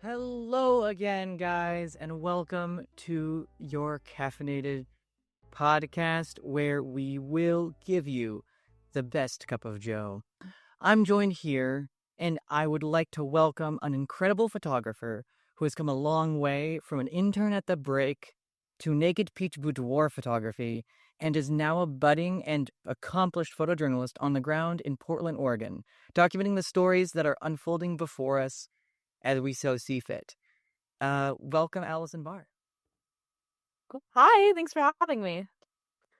Hello again, guys, and welcome to your caffeinated podcast where we will give you the best cup of Joe. I'm joined here, and I would like to welcome an incredible photographer who has come a long way from an intern at the break to naked peach boudoir photography and is now a budding and accomplished photojournalist on the ground in Portland, Oregon, documenting the stories that are unfolding before us as we so see fit. Welcome, Allison Barr. Cool. Hi, thanks for having me.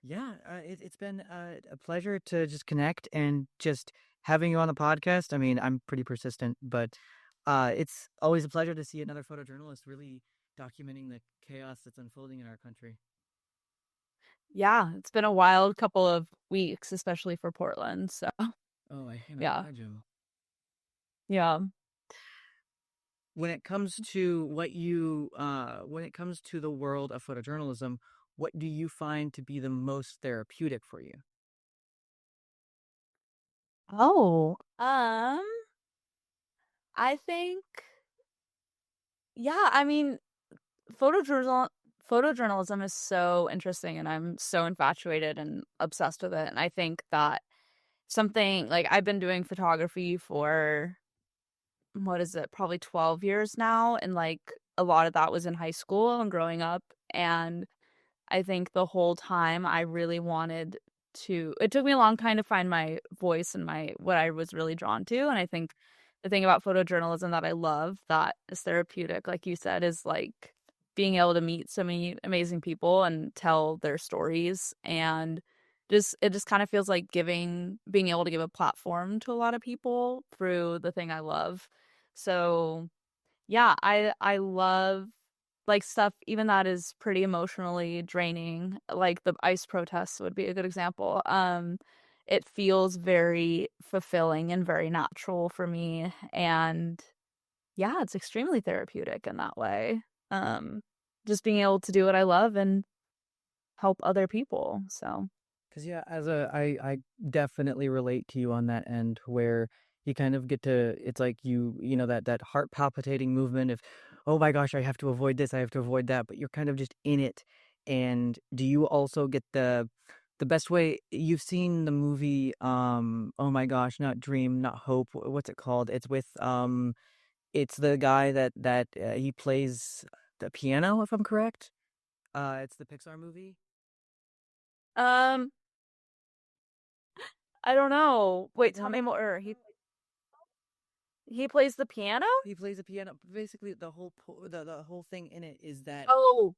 Yeah, it's been a pleasure to just connect and just having you on the podcast. I mean, I'm pretty persistent, but it's always a pleasure to see another photojournalist really documenting the chaos that's unfolding in our country. Yeah, it's been a wild couple of weeks, especially for Portland. So, Oh, I can yeah, imagine. yeah. When it comes to when it comes to the world of photojournalism, what do you find to be the most therapeutic for you? Oh, I think, yeah, I mean, photojournal photojournalism is so interesting and I'm so infatuated and obsessed with it. And I think that something like I've been doing photography for what is it, probably 12 years now, and like a lot of that was in high school and growing up. And I think the whole time I really wanted to it took me a long time to find my voice and my what I was really drawn to, and I think the thing about photojournalism that I love that is therapeutic, like you said, is like being able to meet so many amazing people and tell their stories and just it just kind of feels like being able to give a platform to a lot of people through the thing I love. So yeah, I love like stuff even that is pretty emotionally draining, like the ICE protests would be a good example. It feels very fulfilling and very natural for me, and yeah, it's extremely therapeutic in that way. Um, just being able to do what I love and help other people. So, Because yeah, I definitely relate to you on that end where you kind of get to it's like you know that heart palpitating movement of oh my gosh, I have to avoid this, I have to avoid that, but you're kind of just in it. And do you also get the best way you've seen the movie oh my gosh, not Dream, not Hope, what's it called? It's with it's the guy that he plays the piano if I'm correct. It's the Pixar movie. um, I don't know. Wait, tell Well, me more. He plays the piano? he plays the piano. Basically, the whole thing in it is that Oh,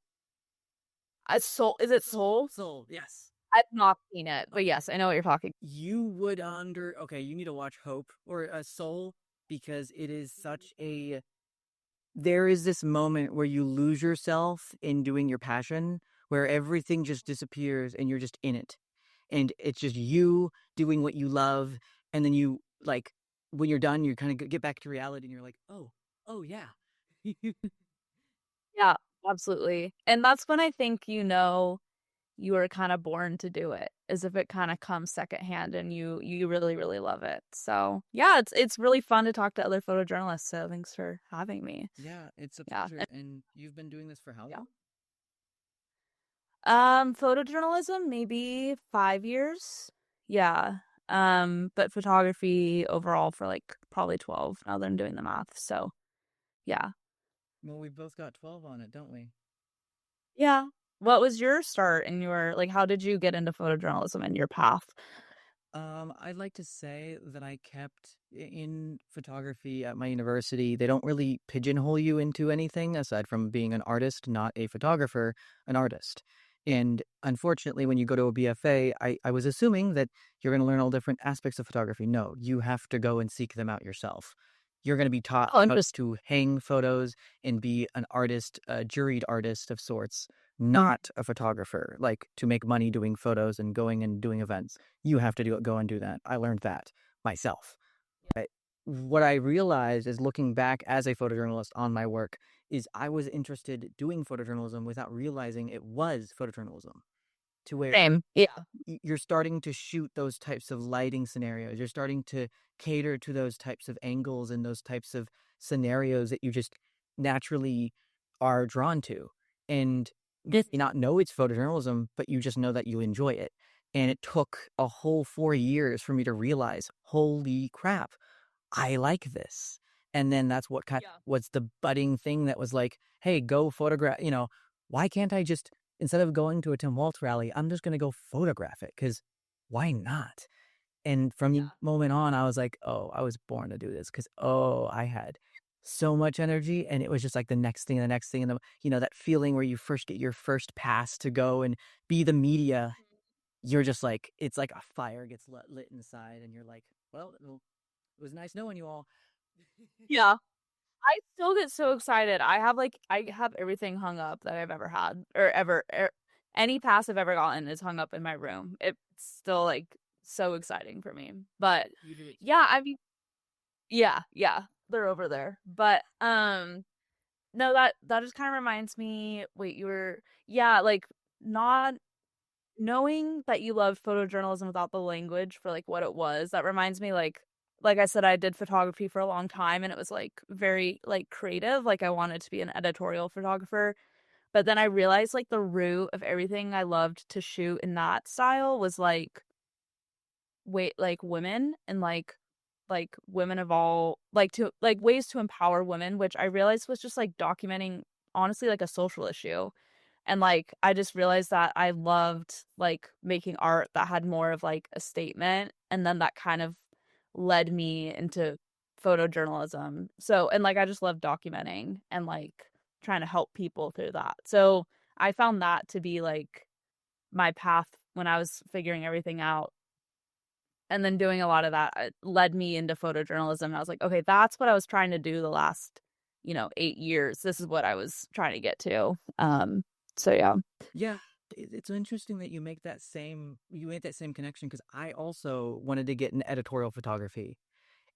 Soul. Is it Soul? soul. Yes. I've not seen it, but Okay. yes, I know what you're talking. You would under okay. You need to watch Hope or Soul because it is such a. There is this moment where you lose yourself in doing your passion, where everything just disappears and you're just in it, and it's just you doing what you love, and then you like when you're done, you kind of get back to reality, and you're like, oh yeah. Yeah, absolutely. And that's when I think you are kind of born to do it, as if it kind of comes secondhand and you really, really love it. So yeah, it's really fun to talk to other photojournalists. So thanks for having me. Yeah, it's a Yeah. pleasure. And you've been doing this for how Yeah. long? Photojournalism, maybe 5 years. Yeah. But photography overall for like probably 12 now that I'm doing the math. So yeah. Well, we both got 12 on it, don't we? Yeah. What was your start in your like how did you get into photojournalism and your path? I'd like to say that I kept in photography at my university. They don't really pigeonhole you into anything aside from being an artist, not a photographer, an artist. And unfortunately, when you go to a BFA, I was assuming that you're going to learn all different aspects of photography. No, you have to go and seek them out yourself. You're going to be taught Oh, how interesting. to hang photos and be an artist, a juried artist of sorts, not a photographer, like to make money doing photos and going and doing events. You have to go and do that. I learned that myself. But what I realized is looking back as a photojournalist on my work is I was interested doing photojournalism without realizing it was photojournalism to where Same. Yeah. you're starting to shoot those types of lighting scenarios. You're starting to cater to those types of angles and those types of scenarios that you just naturally are drawn to. And you may not know it's photojournalism, but you just know that you enjoy it. And it took a whole 4 years for me to realize, holy crap, I like this. And then that's what kind of was the budding thing that was like, hey, go photograph, why can't I just, instead of going to a Tim Waltz rally, I'm just going to go photograph it? Because why not? And from the moment on, I was like, oh, I was born to do this because, I had so much energy. And it was just like the next thing, and that feeling where you first get your first pass to go and be the media. You're just like, it's like a fire gets lit inside, and you're like, well, it was nice knowing you all. Yeah. I still get so excited. I have everything hung up that I've ever had or any pass I've ever gotten is hung up in my room. It's still like so exciting for me. But You do it. yeah, I mean, yeah, they're over there. But no, that just kind of reminds me. Wait, like not knowing that you love photojournalism without the language for like what it was. That reminds me like I said, I did photography for a long time and it was like very like creative. Like I wanted to be an editorial photographer. But then I realized like the root of everything I loved to shoot in that style was like women and like women of all like to like ways to empower women, which I realized was just like documenting honestly like a social issue. And like I just realized that I loved like making art that had more of like a statement, and then that kind of led me into photojournalism. So and like I just love documenting and like trying to help people through that. So I found that to be like my path when I was figuring everything out. And then doing a lot of that led me into photojournalism. And I was like, okay, that's what I was trying to do the last, 8 years. This is what I was trying to get to. So yeah. Yeah, it's interesting that you make that same connection, because I also wanted to get in editorial photography.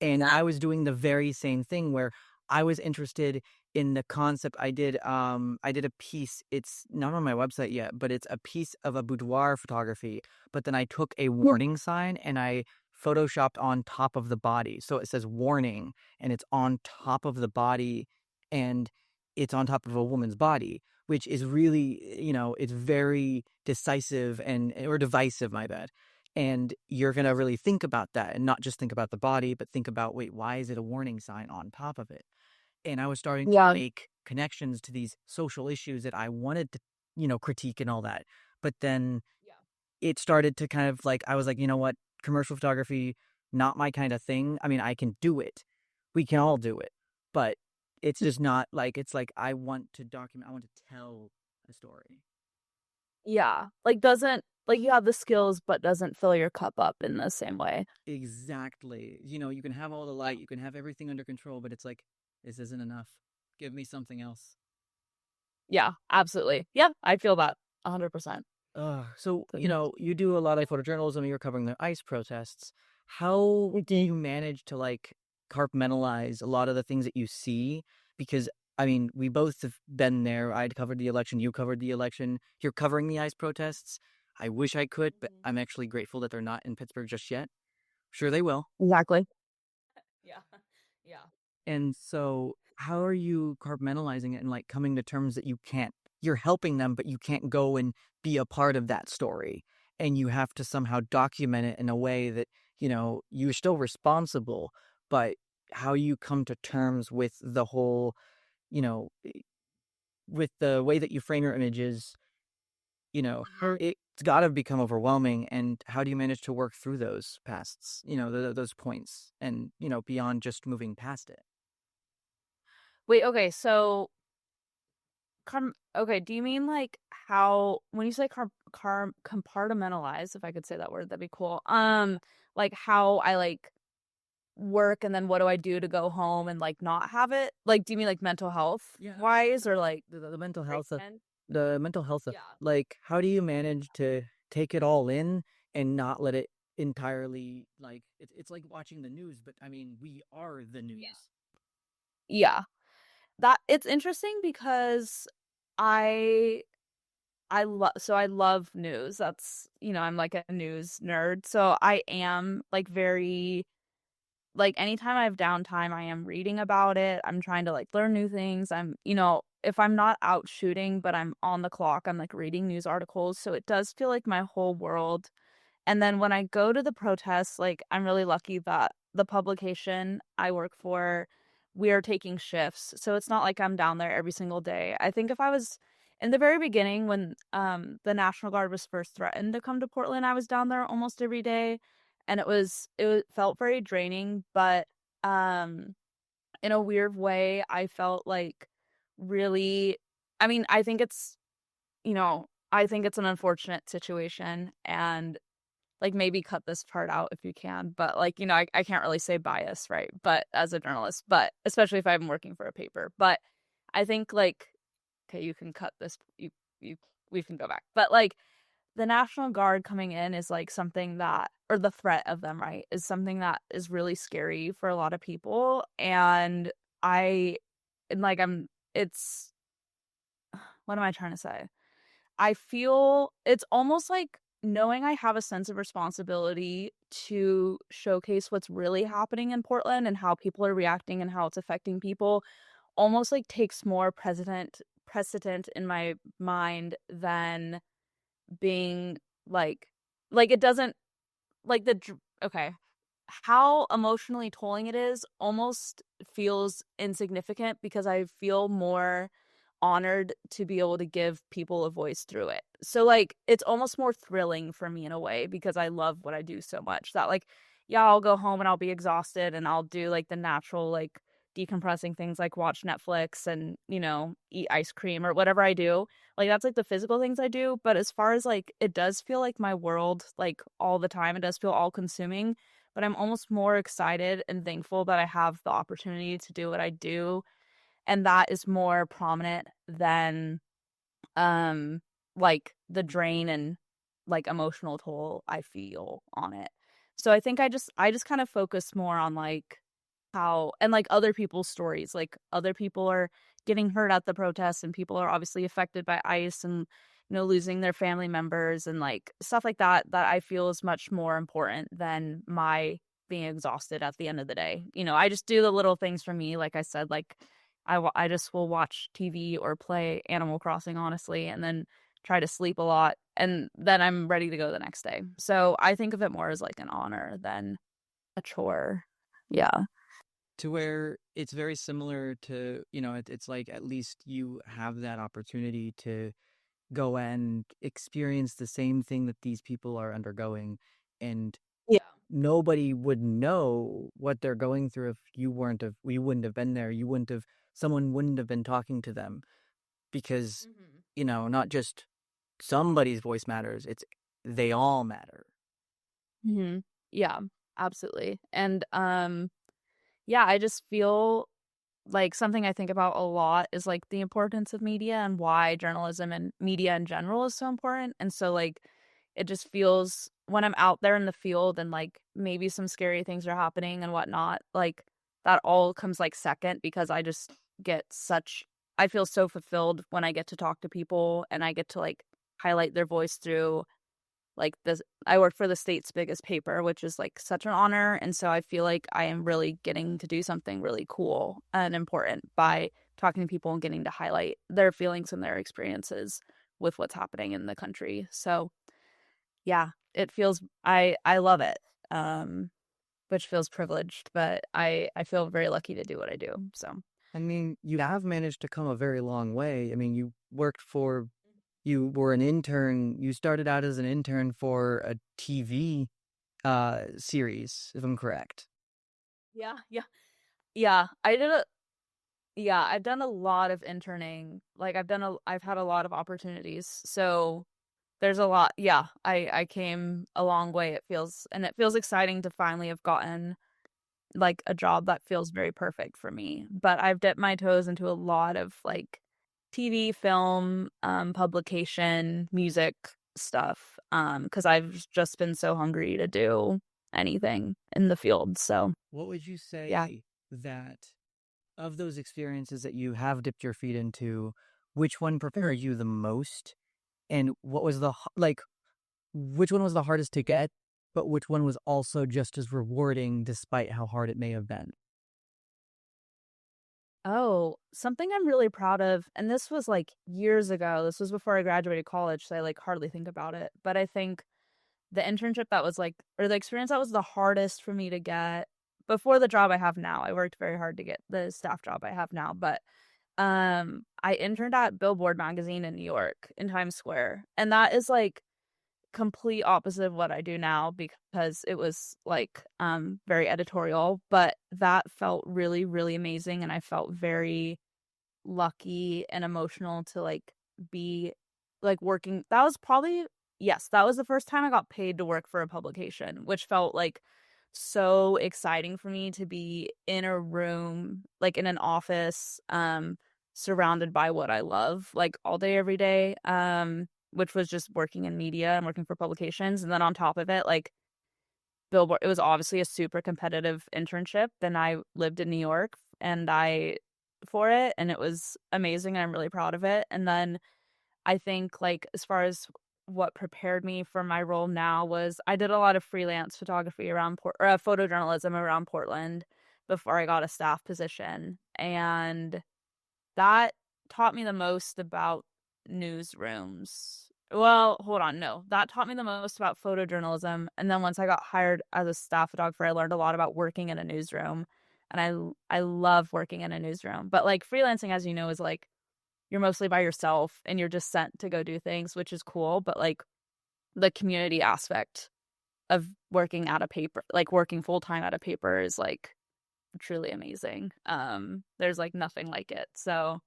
And I was doing the very same thing where I was interested in the concept. I did a piece. It's not on my website yet, but it's a piece of a boudoir photography. But then I took a warning sign and I photoshopped on top of the body. So it says warning, and it's on top of the body, and it's on top of a woman's body, which is really, it's very decisive or divisive, my bad. And you're going to really think about that, and not just think about the body, but think about, wait, why is it a warning sign on top of it? And I was starting to Yeah. make connections to these social issues that I wanted to, critique and all that. But then it started to kind of like, I was like, you know what? Commercial photography, not my kind of thing. I mean, I can do it. We can all do it. But it's just not like, it's like, I want to document, I want to tell a story. Yeah. Like doesn't like you have the skills but doesn't fill your cup up in the same way. Exactly. You can have all the light, you can have everything under control, but it's like, this isn't enough. Give me something else. Yeah, absolutely. Yeah, I feel that 100%. So, you do a lot of photojournalism, you're covering the ICE protests. How do you manage to like compartmentalize a lot of the things that you see? Because, I mean, we both have been there. I'd covered the election, you covered the election. You're covering the ICE protests. I wish I could, but I'm actually grateful that they're not in Pittsburgh just yet. Sure, they will. Exactly. Yeah. Yeah. And so, how are you compartmentalizing it and like coming to terms that you're helping them, but you can't go and be a part of that story? And you have to somehow document it in a way that, you're still responsible, but how you come to terms with the whole, you know, with the way that you frame your images, it's got to become overwhelming. And how do you manage to work through those pasts, those points, and, beyond just moving past it? Wait, okay, so okay, do you mean like how when you say compartmentalize, if I could say that word, that'd be cool. Like how I like work and then what do I do to go home and like not have it? Like, do you mean like mental health wise or like The mental health, treatment? Yeah. like, how do you manage to take it all in and not let it entirely, like, it's like watching the news, but I mean, we are the news. Yeah. That it's interesting because I I love news. That's, I'm like a news nerd. So I am like very like, anytime I have downtime, I am reading about it. I'm trying to, like, learn new things. If I'm not out shooting, but I'm on the clock, I'm, like, reading news articles, so it does feel like my whole world. And then when I go to the protests, like, I'm really lucky that the publication I work for, we are taking shifts. So it's not like I'm down there every single day. I think if I was in the very beginning when the National Guard was first threatened to come to Portland, I was down there almost every day. And felt very draining, but um in a weird way, I felt like really I mean, I think it's an unfortunate situation, and like, maybe cut this part out if you can, but, like, I can't really say bias, right? But as a journalist, but especially if I'm working for a paper. But I think, like, okay, you can cut this, you we can go back. But, like, the National Guard coming in is, like, something that or the threat of them, right, is something that is really scary for a lot of people, I and, like, it's what am I trying to say? I feel it's almost like knowing I have a sense of responsibility to showcase what's really happening in Portland and how people are reacting and how it's affecting people almost like takes more precedent in my mind than being like it doesn't like okay, how emotionally tolling it is almost feels insignificant because I feel more honored to be able to give people a voice through it. So, like, it's almost more thrilling for me in a way because I love what I do so much that, like, yeah, I'll go home and I'll be exhausted and I'll do, like, the natural, like, decompressing things like watch Netflix and, eat ice cream or whatever I do. Like, that's, like, the physical things I do. But as far as, like, it does feel like my world, like, all the time, it does feel all consuming. But I'm almost more excited and thankful that I have the opportunity to do what I do, and that is more prominent than, um, like, the drain and, like, emotional toll I feel on it. So I just kind of focus more on, like, how and, like, other people's stories, like, other people are getting hurt at the protests, and people are obviously affected by ICE and, losing their family members and, like, stuff like that, that I feel is much more important than my being exhausted at the end of the day. I just do the little things for me, like I said, like, I just will watch TV or play Animal Crossing, honestly, and then try to sleep a lot, and then I'm ready to go the next day. So I think of it more as, like, an honor than a chore. Yeah. To where it's very similar to, it's like at least you have that opportunity to go and experience the same thing that these people are undergoing. And Yeah. nobody would know what they're going through if we wouldn't have been there. Someone wouldn't have been talking to them because, Mhm. not just somebody's voice matters. They all matter. Mhm. Yeah, absolutely. And, yeah, I just feel like something I think about a lot is, like, the importance of media and why journalism and media in general is so important. And so, like, it just feels when I'm out there in the field and, like, maybe some scary things are happening and whatnot, like, that all comes, like, second because I feel so fulfilled when I get to talk to people and I get to, like, highlight their voice through, like, this I work for the state's biggest paper, which is, like, such an honor, and so I feel like I am really getting to do something really cool and important by talking to people and getting to highlight their feelings and their experiences with what's happening in the country. So, yeah, I love it, which feels privileged, but I feel very lucky to do what I do, so. I mean, you have managed to come a very long way. I mean, you were an intern. You started out as an intern for a TV series, if I'm correct. Yeah, yeah. Yeah, I did a Yeah, I've done a lot of interning. Like, I've had a lot of opportunities. So there's a lot. Yeah, I came a long way. It feels exciting to finally have gotten, like, a job that feels very perfect for me. But I've dipped my toes into a lot of, like, TV, film, publication, music stuff. Because I've just been so hungry to do anything in the field. So What would you yeah. say that of those experiences that you have dipped your feet into, which one prepared you the most? And what was which one was the hardest to get? but which one was also just as rewarding despite how hard it may have been? Oh, something I'm really proud of, and this was like years ago. This was before I graduated college, so I like hardly think about it. But I think the internship that was like, or the experience that was the hardest for me to get before the job I have now. I worked very hard to get the staff job I have now, but I interned at Billboard magazine in New York in Times Square. And that is like complete opposite of what I do now because it was like very editorial, but that felt really, really amazing. And I felt very lucky and emotional to like be like working. That was probably, yes, that was the first time I got paid to work for a publication, which felt like so exciting for me to be in a room, like in an office, surrounded by what I love, like all day, every day, which was just working in media and working for publications. And then on top of it, like Billboard, it was obviously a super competitive internship. Then I lived in New York and I for it, and it was amazing, and I'm really proud of it. And then I think like as far as what prepared me for my role now was I did a lot of freelance photography around photojournalism around Portland before I got a staff position, and that taught me the most about newsrooms. Well, hold on, no. That taught me the most about photojournalism, and then once I got hired as a staff photographer, I learned a lot about working in a newsroom, and I love working in a newsroom. But like freelancing, as you know, is like you're mostly by yourself and you're just sent to go do things, which is cool, but like the community aspect of working at a paper, like working full-time at a paper is like truly amazing. There's like nothing like it. So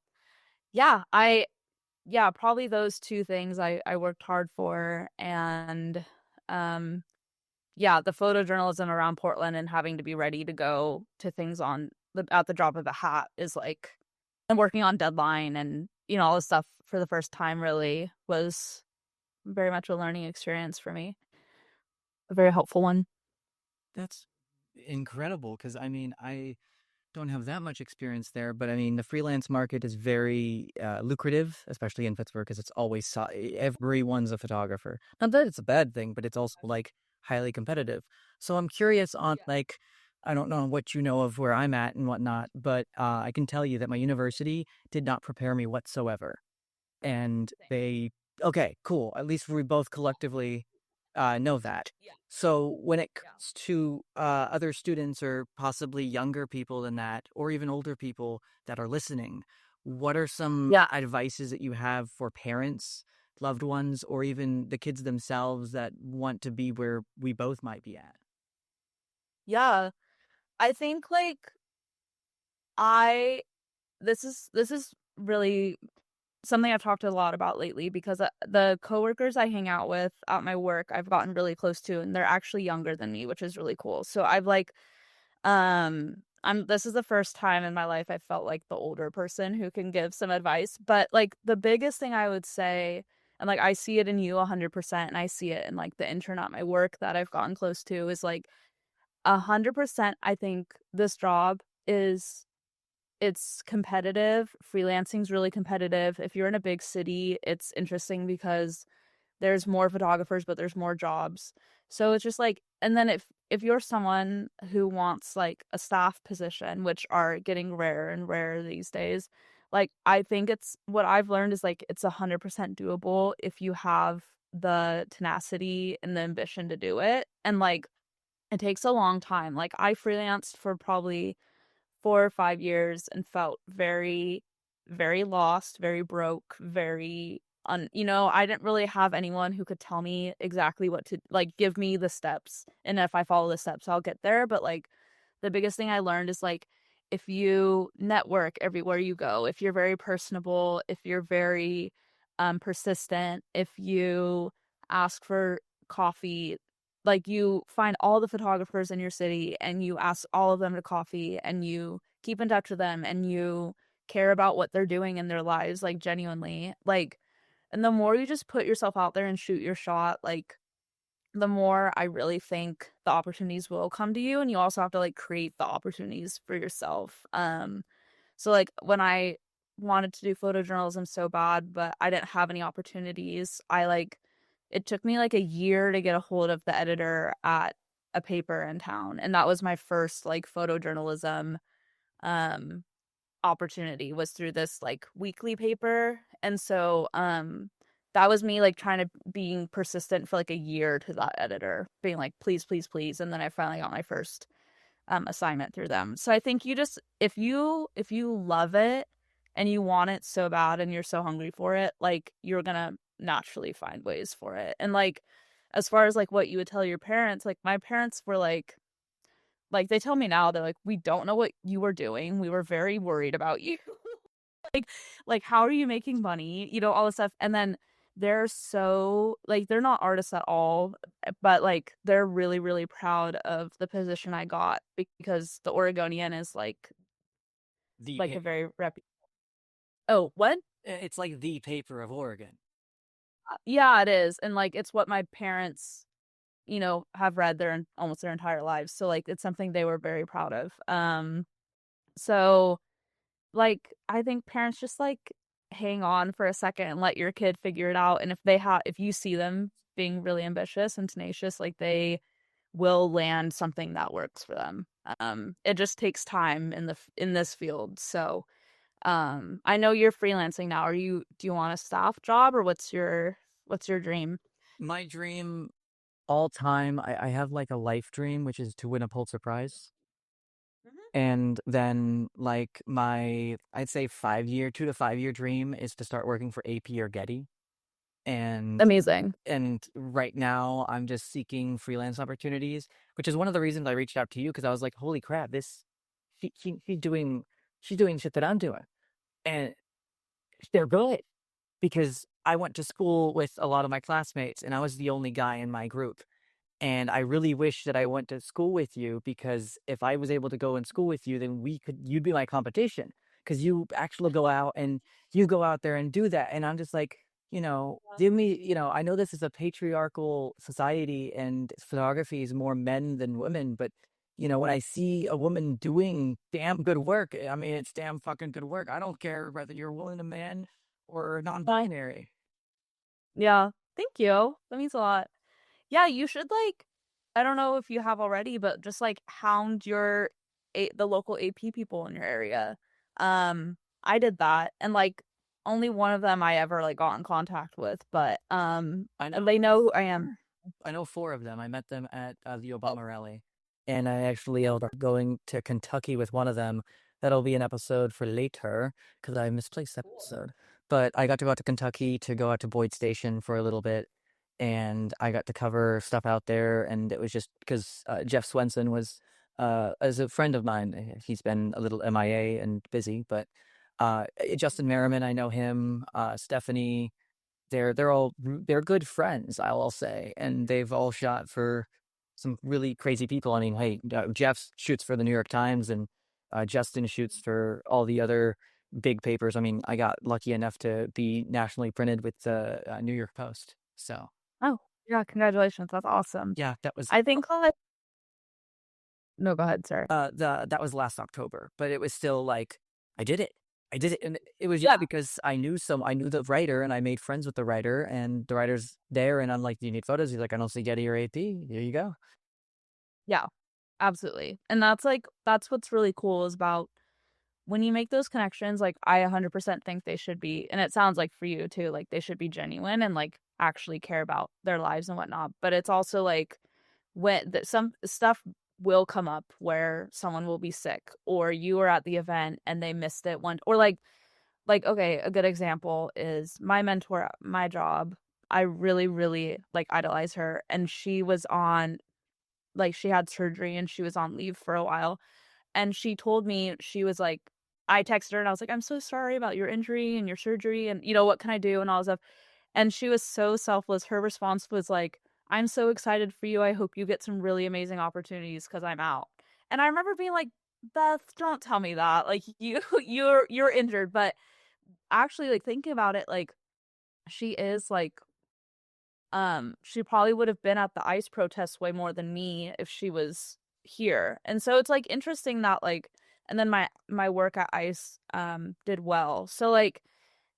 yeah, probably those two things I worked hard for. And um yeah, the photojournalism around Portland and having to be ready to go to things on at the drop of a hat is like, and working on deadline and all this stuff for the first time really was very much a learning experience for me, a very helpful one. That's incredible because I mean, I don't have that much experience there, but I mean, the freelance market is very lucrative, especially in Pittsburgh, because it's always everyone's a photographer. Not that it's a bad thing, but it's also like highly competitive. So I'm curious on like, I don't know what you know of where I'm at and whatnot, but I can tell you that my university did not prepare me whatsoever. And they, okay, cool. At least we both collectively know that. So when it comes to other students or possibly younger people than that, or even older people that are listening, what are some Yeah. advices that you have for parents, loved ones, or even the kids themselves that want to be where we both might be at? Yeah. I think like I this is really something I've talked a lot about lately because the coworkers I hang out with at my work, I've gotten really close to, and they're actually younger than me, which is really cool. So I've like, this is the first time in my life I felt like the older person who can give some advice. But like the biggest thing I would say, and like I see it in you 100%, and I see it in like the intern at my work that I've gotten close to is like 100%. I think this job is it's competitive. Freelancing's really competitive. If you're in a big city, it's interesting because there's more photographers, but there's more jobs. So it's just like, and then if you're someone who wants like a staff position, which are getting rarer and rarer these days, like I think it's what I've learned is like it's 100% doable if you have the tenacity and the ambition to do it. And like it takes a long time. Like I freelanced for probably 4 or 5 years and felt very, very lost, very broke, very I didn't really have anyone who could tell me exactly what to like give me the steps. And if I follow the steps, I'll get there. But like the biggest thing I learned is like if you network everywhere you go, if you're very personable, if you're very persistent, if you ask for coffee, like you find all the photographers in your city and you ask all of them to coffee and you keep in touch with them and you care about what they're doing in their lives, like genuinely, like, and the more you just put yourself out there and shoot your shot, like the more I really think the opportunities will come to you. And you also have to like create the opportunities for yourself. So like when I wanted to do photojournalism so bad, but I didn't have any opportunities, I like it took me like a year to get a hold of the editor at a paper in town, and that was my first like photojournalism um opportunity, was through this like weekly paper. And so that was me like trying to being persistent for like a year to that editor, being like, please, please, please. And then I finally got my first assignment through them. So I think you just, if you love it and you want it so bad and you're so hungry for it, like you're gonna naturally find ways for it. And like as far as like what you would tell your parents, like my parents were like they tell me now, they're like, we don't know what you were doing, we were very worried about you. like like how are you making money, all this stuff. And then they're so like, they're not artists at all, but like they're really really proud of the position I got, because the Oregonian is like a very oh, what? It's like the paper of Oregon. Yeah, it is. And like it's what my parents have read almost their entire lives, so like it's something they were very proud of. So like I think parents just like hang on for a second and let your kid figure it out. And if you see them being really ambitious and tenacious, like they will land something that works for them. It just takes time in this field. So I know you're freelancing now. Do you want a staff job, or what's your dream? My dream all time, I have like a life dream, which is to win a Pulitzer Prize. And then like I'd say 5 year, 2 to 5 year dream is to start working for AP or Getty. And Amazing. and right now I'm just seeking freelance opportunities, which is one of the reasons I reached out to you, because I was like, holy crap, this she's doing shit that I'm doing, and they're good, because I went to school with a lot of my classmates and I was the only guy in my group. And I really wish that I went to school with you, because if I was able to go in school with you, then you'd be my competition, because you actually go out and you go out there and do that. And I'm just like, give me, I know this is a patriarchal society and photography is more men than women, but when I see a woman doing damn good work, I mean, it's damn fucking good work. I don't care whether you're a woman, a man, or non-binary. Yeah. Thank you. That means a lot. Yeah, you should like, I don't know if you have already, but just like hound the local AP people in your area. I did that, and like only one of them I ever like got in contact with, but I know. they know who I am. I know four of them. I met them at the Obama rally, and I actually ended up going to Kentucky with one of them. That'll be an episode for later, because I misplaced that episode. But I got to go out to Kentucky to go out to Boyd Station for a little bit, and I got to cover stuff out there. And it was just because Jeff Swenson was, as a friend of mine, he's been a little MIA and busy, but Justin Merriman, I know him, Stephanie. They're good friends, I'll say, and they've all shot for some really crazy people. I mean, hey, Jeff shoots for the New York Times, and Justin shoots for all the other big papers. I mean, I got lucky enough to be nationally printed with the New York Post. So Oh, yeah, congratulations. That's awesome. yeah, that was I think no, go ahead, sir. that was last October, but it was still like I did it. I did it, and it was Yeah. because I knew the writer, and I made friends with the writer, and the writer's there, and I'm like, "Do you need photos?" He's like, "I don't see Getty or AP. Here you go." Yeah, absolutely. And that's what's really cool is about when you make those connections. Like I 100% think they should be, and it sounds like for you too, like they should be genuine and like actually care about their lives and whatnot. But it's also like some stuff will come up where someone will be sick, or you are at the event and they missed it one, or like okay, a good example is my mentor at my job. I really really like idolize her, and she was on, like she had surgery and she was on leave for a while. And she told me, she was like, I texted her and I was like, I'm so sorry about your injury and your surgery, and what can I do and all this stuff. And she was so selfless. Her response was like, I'm so excited for you. I hope you get some really amazing opportunities because I'm out. And I remember being like, Beth, don't tell me that. Like you're injured. But actually, like thinking about it, like she is like, she probably would have been at the ICE protests way more than me if she was here. And so it's like interesting that like, and then my work at ICE did well. So like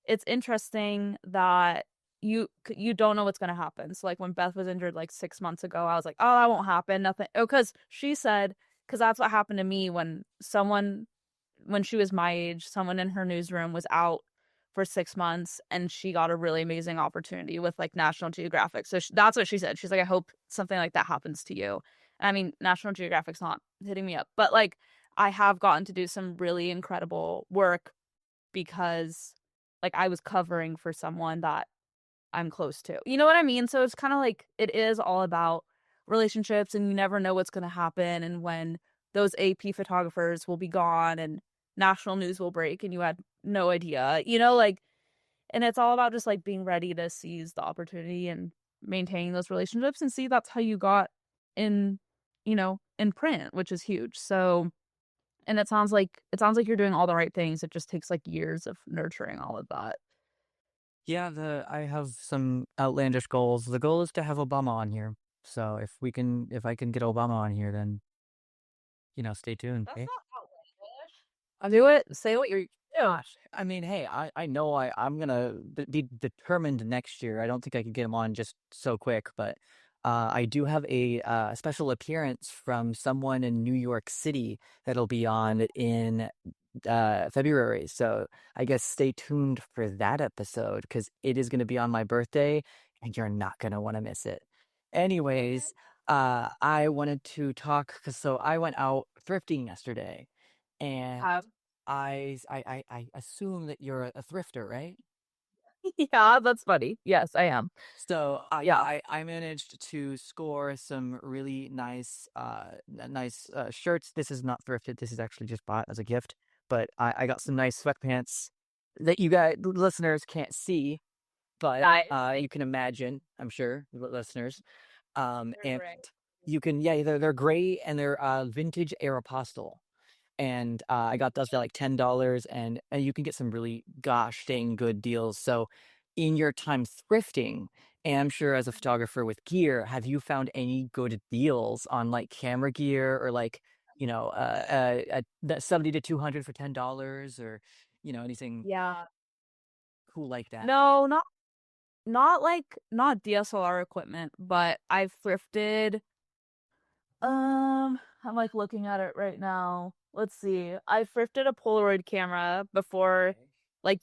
it's interesting that you don't know what's gonna happen. So like when Beth was injured like 6 months ago, I was like, oh, that won't happen, nothing. Oh, because she said, because that's what happened to me when she was my age, someone in her newsroom was out for 6 months and she got a really amazing opportunity with like National Geographic. So that's what she said. She's like, I hope something like that happens to you. And I mean, National Geographic's not hitting me up, but like I have gotten to do some really incredible work because like I was covering for someone that I'm close to. You know what I mean? So it's kind of like it is all about relationships and you never know what's going to happen and when those AP photographers will be gone and national news will break and you had no idea. Like and it's all about just like being ready to seize the opportunity and maintaining those relationships and see that's how you got in in print, which is huge. So and it sounds like you're doing all the right things. It just takes like years of nurturing all of that. Yeah, I have some outlandish goals. The goal is to have Obama on here. So if I can get Obama on here, then stay tuned. That's Okay. not outlandish. I'll do it. Say what you're. Gosh, I mean, hey, I know I'm gonna be determined next year. I don't think I could get him on just so quick, but I do have a special appearance from someone in New York City that'll be on in February. So I guess stay tuned for that episode because it is gonna be on my birthday, and you're not gonna want to miss it. Anyways, I wanted to talk because so I went out thrifting yesterday, and Have. I assume that you're a thrifter, right? Yeah, that's funny. Yes, I am. So, yeah, Yeah. I managed to score some really nice shirts. This is not thrifted. This is actually just bought as a gift. But I got some nice sweatpants that you guys, listeners, can't see, but Nice. you can imagine, I'm sure, listeners. They're And great. you can, yeah, they're gray and they're vintage Aeropostale. And I got those at like $10, and you can get some really gosh dang good deals. So, in your time thrifting, and I'm sure as a photographer with gear, have you found any good deals on like camera gear or like that 70 to 200 for $10 or anything Yeah. cool like that? No, not DSLR equipment, but I've thrifted. I'm like looking at it right now. Let's see. I thrifted a Polaroid camera before, Okay. like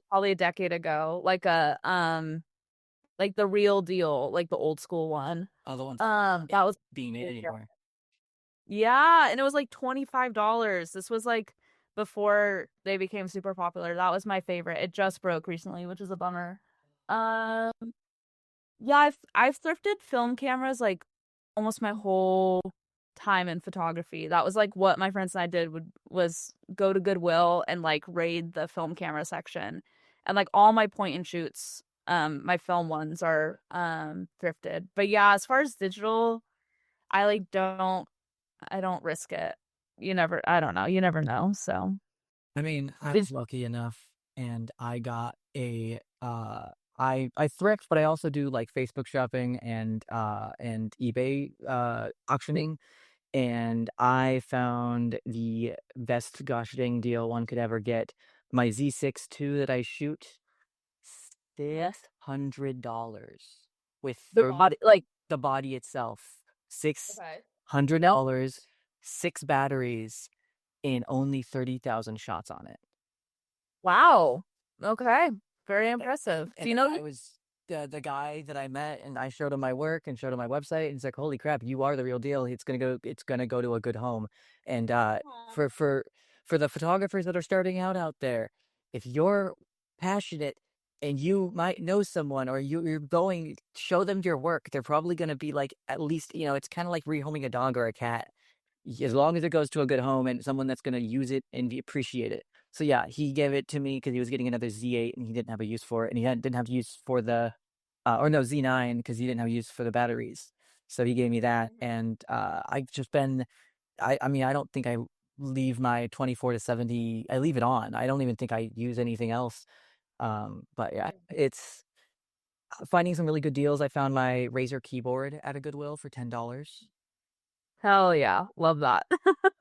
probably a decade ago, like the real deal, like the old school one. Oh, the ones That was being made anymore. yeah, and it was like $25. This was like before they became super popular. That was my favorite. It just broke recently, which is a bummer. Um, yeah, I've thrifted film cameras like almost my whole time in photography. That was like what my friends and I did was go to Goodwill and like raid the film camera section. And like all my point and shoots, my film ones are thrifted. But yeah, as far as digital, I like don't risk it. I don't know. You never know. So I mean, I did was lucky enough and I got a I thrift, but I also do like Facebook shopping and eBay auctioning. And I found the best gosh dang deal one could ever get. My Z6 II that I shoot, yes. $600 with The body like the body itself. okay. $600, six batteries, and only 30,000 shots on it. Wow. Okay. Very impressive. Do And you know I was the guy that I met, and I showed him my work and showed him my website, and he's like, "Holy crap, you are the real deal. It's gonna go to a good home." And Aw. for for the photographers that are starting out there, if you're passionate and you might know someone or you're going, show them your work. They're probably gonna be like, at least it's kind of like rehoming a dog or a cat. As long as it goes to a good home and someone that's gonna use it and appreciate it. So yeah, he gave it to me because he was getting another Z8 and he didn't have a use for it, and didn't have use for the, or no Z9 because he didn't have use for the batteries. So he gave me that, and I've just been, I mean, I don't think I leave my 24 to 70. I leave it on. I don't even think I use anything else. But yeah, it's finding some really good deals. I found my Razer keyboard at a Goodwill for $10. Hell yeah. Love that.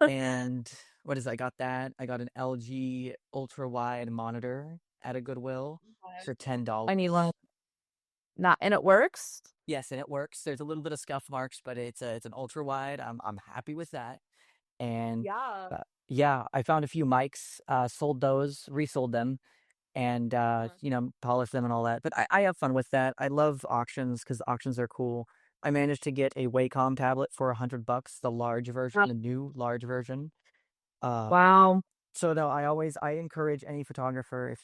And what is I got that? I got an LG ultra wide monitor at a Goodwill for I need $10. one. Not and it works? Yes, and it works. There's a little bit of scuff marks, but it's an ultra wide. I'm happy with that. And Yeah. yeah, I found a few mics, sold those, resold them, and polished them and all that. But I have fun with that. I love auctions because auctions are cool. I managed to get a Wacom tablet for $100, the large version, Oh, the new large version. Uh, wow. so no, I encourage any photographer, if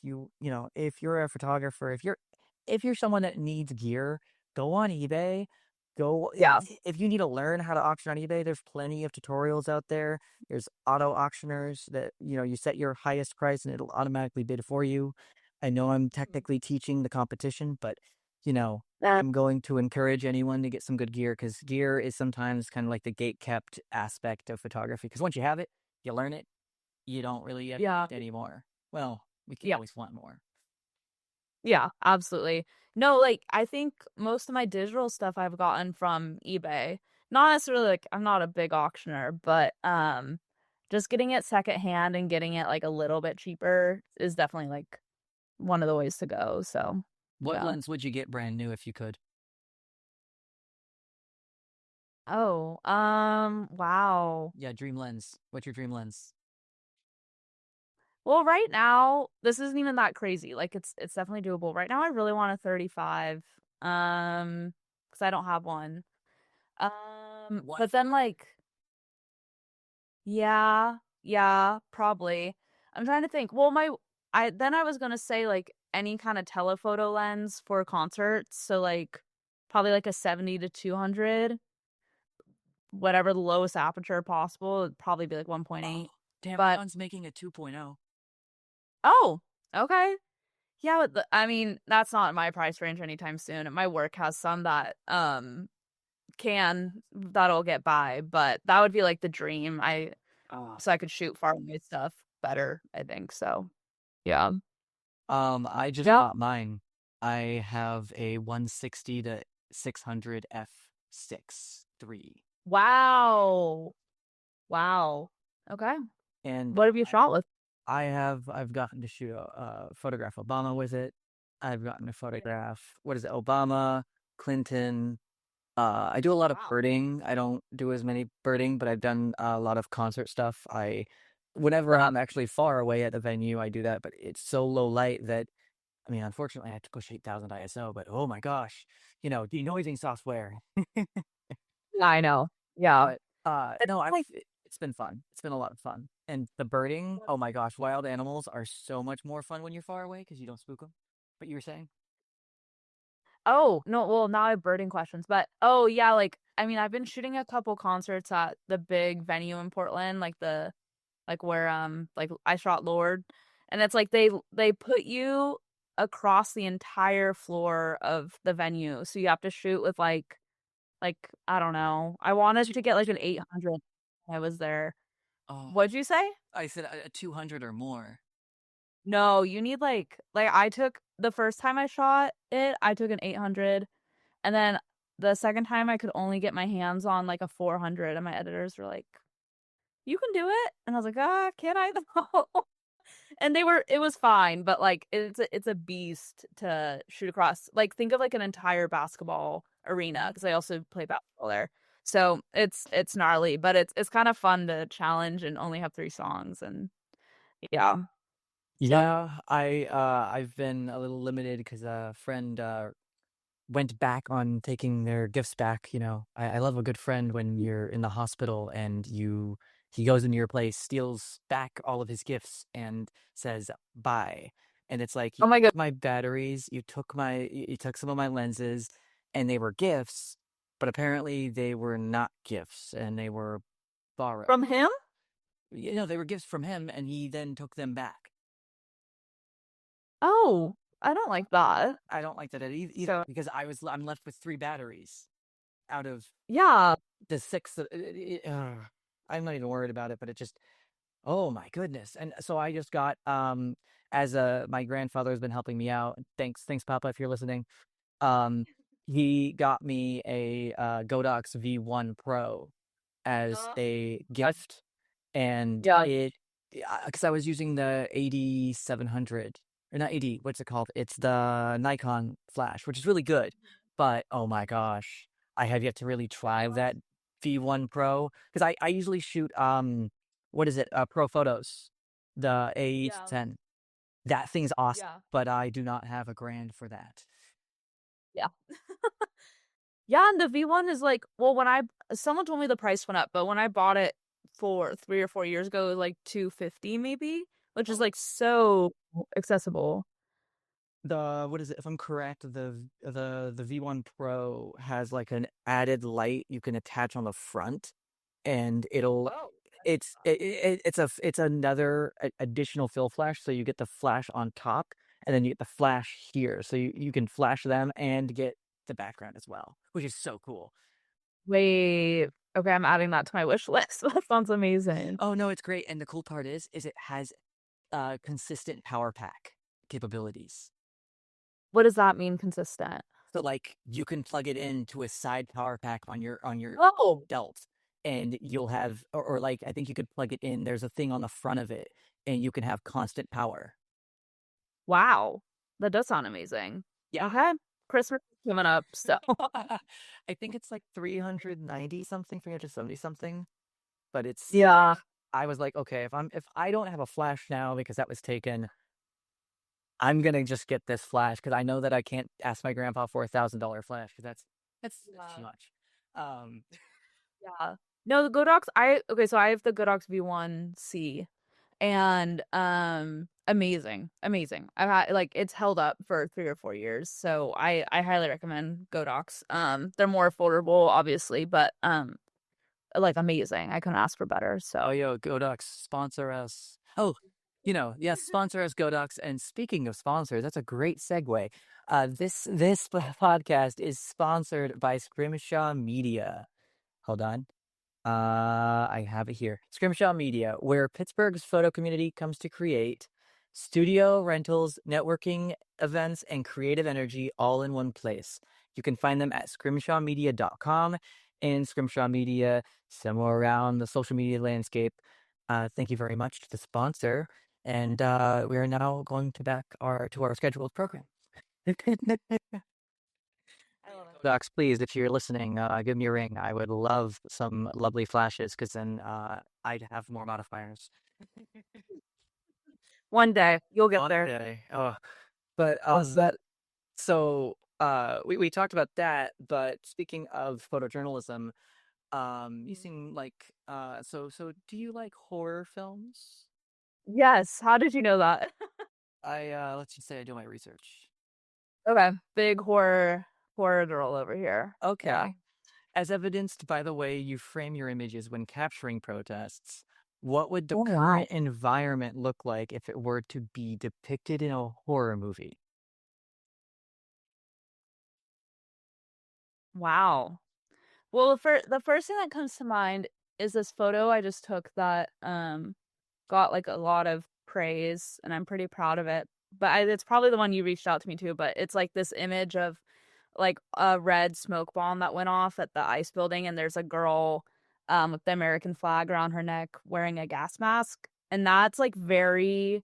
you're a photographer, if you're someone that needs gear, go on eBay. Yeah. If you need to learn how to auction on eBay, there's plenty of tutorials out there. There's auto auctioners that, you set your highest price and it'll automatically bid for you. I know I'm technically teaching the competition, but Uh, I'm going to encourage anyone to get some good gear because gear is sometimes kind of like the gate kept aspect of photography. Because once you have it, you learn it, you don't really ever yeah. need any more. Well, we can Yeah. always want more. Yeah, absolutely. No, like I think most of my digital stuff I've gotten from eBay. Not necessarily like I'm not a big auctioneer, but just getting it secondhand and getting it like a little bit cheaper is definitely like one of the ways to go. So, What yeah. lens would you get brand new if you could? Oh, wow. Yeah, dream lens. What's your dream lens? Well, right now, this isn't even that crazy. Like it's definitely doable. Right now I really want a 35. Because I don't have one. What? But then like yeah, yeah, probably. I'm trying to think. Well, I was gonna say like any kind of telephoto lens for concerts. So like probably like a 70 to 200, whatever the lowest aperture possible. It'd probably be like Oh, 1.8. damn, But Ron's making a 2.0. oh, okay. Yeah, but I mean, that's not my price range anytime soon. My work has some that that'll get by, but that would be like the dream. Oh. So I could shoot far away stuff better, I think. So, yeah. I just Yeah. bought mine. I have a 160 to 600 f6.3. Wow. Wow. Okay. And What have you shot with? I've gotten to shoot photograph Obama with it. I've gotten to photograph, what is it, Obama, Clinton. I do a lot of Wow. birding. I don't do as many birding, but I've done a lot of concert stuff. Whenever I'm actually far away at a venue, I do that, but it's so low light that, I mean, unfortunately, I have to push 8,000 ISO, but oh my gosh, denoising software. Yeah, I know. Yeah. But no, Like, it's been fun. It's been a lot of fun. And the birding, oh my gosh, wild animals are so much more fun when you're far away because you don't spook them. But you were saying? oh, no, well, now I have birding questions, but oh, yeah, like, I mean, I've been shooting a couple concerts at the big venue in Portland, like where like I shot Lord, and it's like they put you across the entire floor of the venue, so you have to shoot with like I don't know. I wanted Two- to get like an 800 when I was there. Oh, What'd you say? I said a 200 or more. No, you need like I took the first time I shot it, I took an 800, and then the second time I could only get my hands on like a 400, and my editors were like, "You can do it," and I was like, "Ah, can I though?" And it was fine, but like it's a beast to shoot across. Like think of like an entire basketball arena Mhm. because I also play basketball there. So it's gnarly, but it's kind of fun to challenge and only have 3 songs and yeah. So Yeah, I've been a little limited because a friend went back on taking their gifts back. I love a good friend when you're in the hospital and he goes into your place, steals back all of his gifts, and says bye. And it's like you oh my god, took my batteries, you took some of my lenses, and they were gifts, but apparently they were not gifts, and they were borrowed. from him? They were gifts from him, and he then took them back. Oh, I don't like that. I don't like that either So because I'm left with 3 batteries out of yeah. the 6 that I'm not even worried about it, but it just, oh my goodness. And so I just got as my grandfather has been helping me out. Thanks Papa if you're listening. Um he got me a Godox V1 Pro as a gift, and Yeah. it because I was using the 8700 or not AD, what's it called? It's the Nikon flash, which is really good. But oh my gosh, I have yet to really try that V1 Pro because I usually shoot what is it? Pro Photos, the Yeah. A10. That thing's awesome, Yeah. but I do not have a grand for that. Yeah. Yeah, and the V1 is like, well, when I someone told me the price went up, but when I bought it for 3 or 4 years ago, it was like 250 maybe, which is like so accessible. The what is it? If I'm correct, the V1 Pro has like an added light you can attach on the front, and it'll Oh, it's another additional fill flash, so you get the flash on top, and then you get the flash here, so you can flash them and get the background as well, which is so cool. wait. Okay, I'm adding that to my wish list. That sounds amazing. Oh no, it's great, and the cool part is it has consistent power pack capabilities. What does that mean, consistent? So like you can plug it into a side power pack on your Oh, belt, and you'll have or like I think you could plug it in. There's a thing on the front of it, and you can have constant power. wow. That does sound amazing. Yeah. Okay. Christmas is coming up, so I think it's like 390 something, 370 something. But it's yeah. I was like, okay, if I don't have a flash now because that was taken, I'm gonna just get this flash because I know that I can't ask my grandpa for $1,000 flash because that's too Yeah. much. Yeah. No, the Godox, I okay, so I have the Godox V1C and amazing. Amazing. I've had like it's held up for 3 or 4 years. So I highly recommend Godox. They're more affordable, obviously, but like amazing. I couldn't ask for better. Oh, So yo, Godox, sponsor us. Oh, yes, sponsor us, Godox. And speaking of sponsors, that's a great segue. This podcast is sponsored by Scrimshaw Media. Hold on. I have it here. Scrimshaw Media, where Pittsburgh's photo community comes to create studio rentals, networking events, and creative energy all in one place. You can find them at scrimshawmedia.com and Scrimshaw Media somewhere around the social media landscape. Thank you very much to the sponsor. And we are now going to back to our scheduled program. I love it. Docs, please, if you're listening, give me a ring. I would love some lovely flashes because then I'd have more modifiers. One day you'll get One there. day. Oh, but that so we talked about that, but speaking of photojournalism, you Mhm. seem like so do you like horror films? Yes. How did you know that? I let's just say I do my research. Okay. Big horror girl over here. Yeah. Okay. As evidenced by the way you frame your images when capturing protests, what would the Oh wow. current environment look like if it were to be depicted in a horror movie? Wow. Well, the first thing that comes to mind is this photo I just took that got like a lot of praise, and I'm pretty proud of it. But it's probably the one you reached out to me to. But it's like this image of like a red smoke bomb that went off at the ice building, and there's a girl with the American flag around her neck wearing a gas mask, and that's like very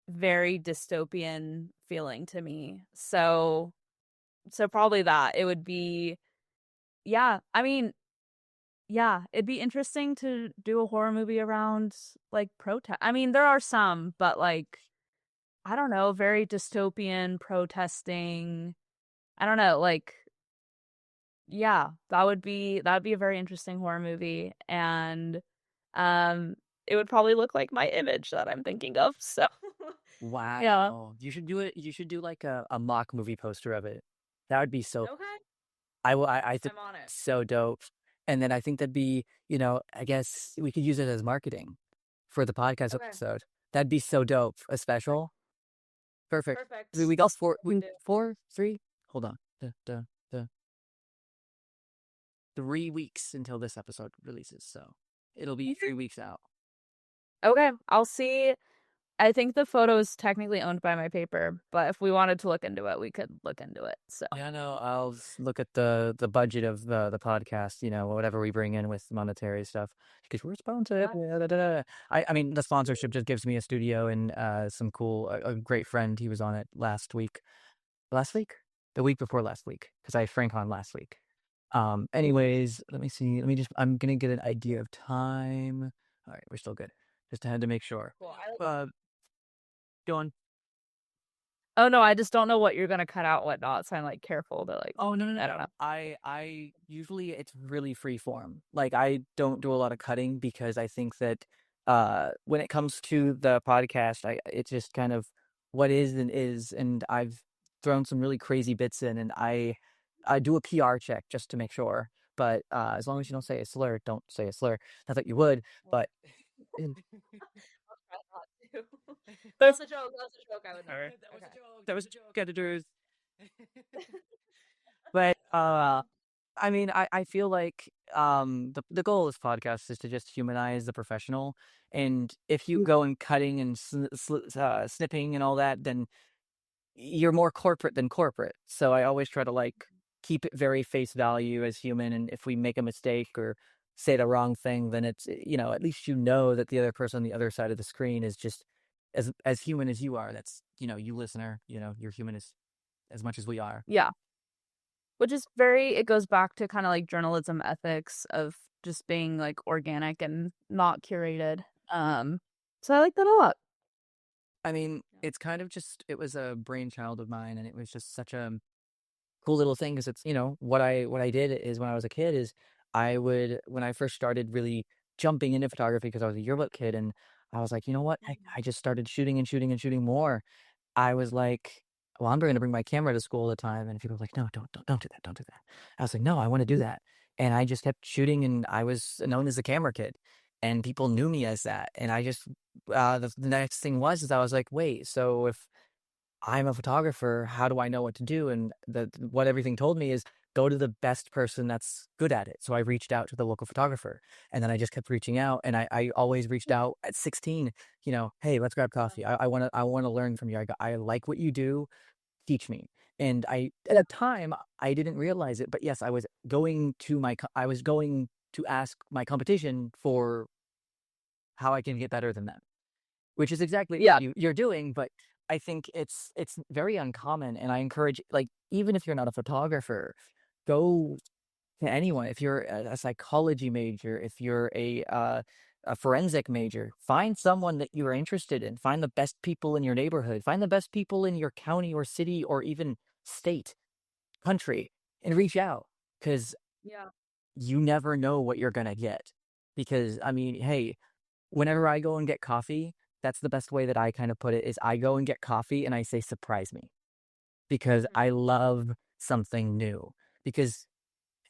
very dystopian feeling to me. So probably that it would be yeah. I mean, yeah, it'd be interesting to do a horror movie around like protest. I mean, there are some, but like I don't know, very dystopian protesting. I don't know, like yeah, that'd be a very interesting horror movie, and um it would probably look like my image that I'm thinking of. So yeah. Wow. You should do it. You should do like a mock movie poster of it. That would be so Okay. I think I'm on it. so dope. And then I think that'd be, I guess we could use it as marketing for the podcast Okay. episode. That'd be so dope. A special. Perfect. Perfect. We got four, We do. 3. Hold on. 3 weeks until this episode releases. So it'll be 3 weeks out. Okay, I'll see I think the photo is technically owned by my paper, but if we wanted to look into it, we could look into it. So Yeah, no, I'll look at the budget of the podcast, whatever we bring in with monetary stuff, because we're sponsored. I mean, the sponsorship just gives me a studio and some cool, a great friend. He was on it last week, the week before last week, because I Frank on last week. Anyways, let me see. I'm gonna get an idea of time. All right, we're still good. Just had to make sure. cool. Go on. Oh no, I just don't know what you're gonna cut out, whatnot. So I'm like careful to like. Oh, no, no, I don't no. know. I usually it's really free form. Like I don't do a lot of cutting because I think that when it comes to the podcast, it's just kind of what is and is, and I've thrown some really crazy bits in, and I do a PR check just to make sure. But as long as you don't say a slur, don't say a slur. Not that you would, but in, I'll try not to. That's a joke. That's a joke. I would never. that was Okay. a joke. That was a joke, editors. But I mean, I feel like the goal of this podcast is to just humanize the professional, and if you go and cutting and snipping and all that, then you're more corporate than corporate. So I always try to like keep it very face value as human, and if we make a mistake or say the wrong thing, then it's at least that the other person on the other side of the screen is just as human as you are. That's you listener, you're human as much as we are. Yeah, which is it goes back to kind of like journalism ethics of just being like organic and not curated. So I like that a lot. I mean, it's kind of it was a brainchild of mine, and it was just such a cool little thing because it's, what I did is when I was a kid is when I first started really jumping into photography because I was a yearbook kid, and I was like, you know what? I just started shooting and shooting and shooting more. I was like, well, I'm going to bring my camera to school all the time. And people were like, no, don't do that. Don't do that. I was like, no, I want to do that. And I just kept shooting, and I was known as the camera kid, and people knew me as that. And I just, the next thing is I was like, wait, so if I'm a photographer, how do I know what to do? And what everything told me is go to the best person that's good at it. So I reached out to the local photographer, and then I just kept reaching out, and I always reached out at 16, hey, let's grab coffee. I want to learn from you. I like what you do. Teach me. And at a time, I didn't realize it, but yes, I was going to ask my competition for how I can get better than them, which is exactly Yeah. what you're doing. But I think it's very uncommon, and I encourage, like, even if you're not a photographer, go to anyone. If you're a psychology major, if you're a forensic major, find someone that you're interested in. Find the best people in your neighborhood. Find the best people in your county or city or even state, country, and reach out, because Yeah. you never know what you're gonna get. Because I mean, hey, whenever I go and get coffee, that's the best way that I kind of put it is I go and get coffee and I say, surprise me, because I love something new. Because,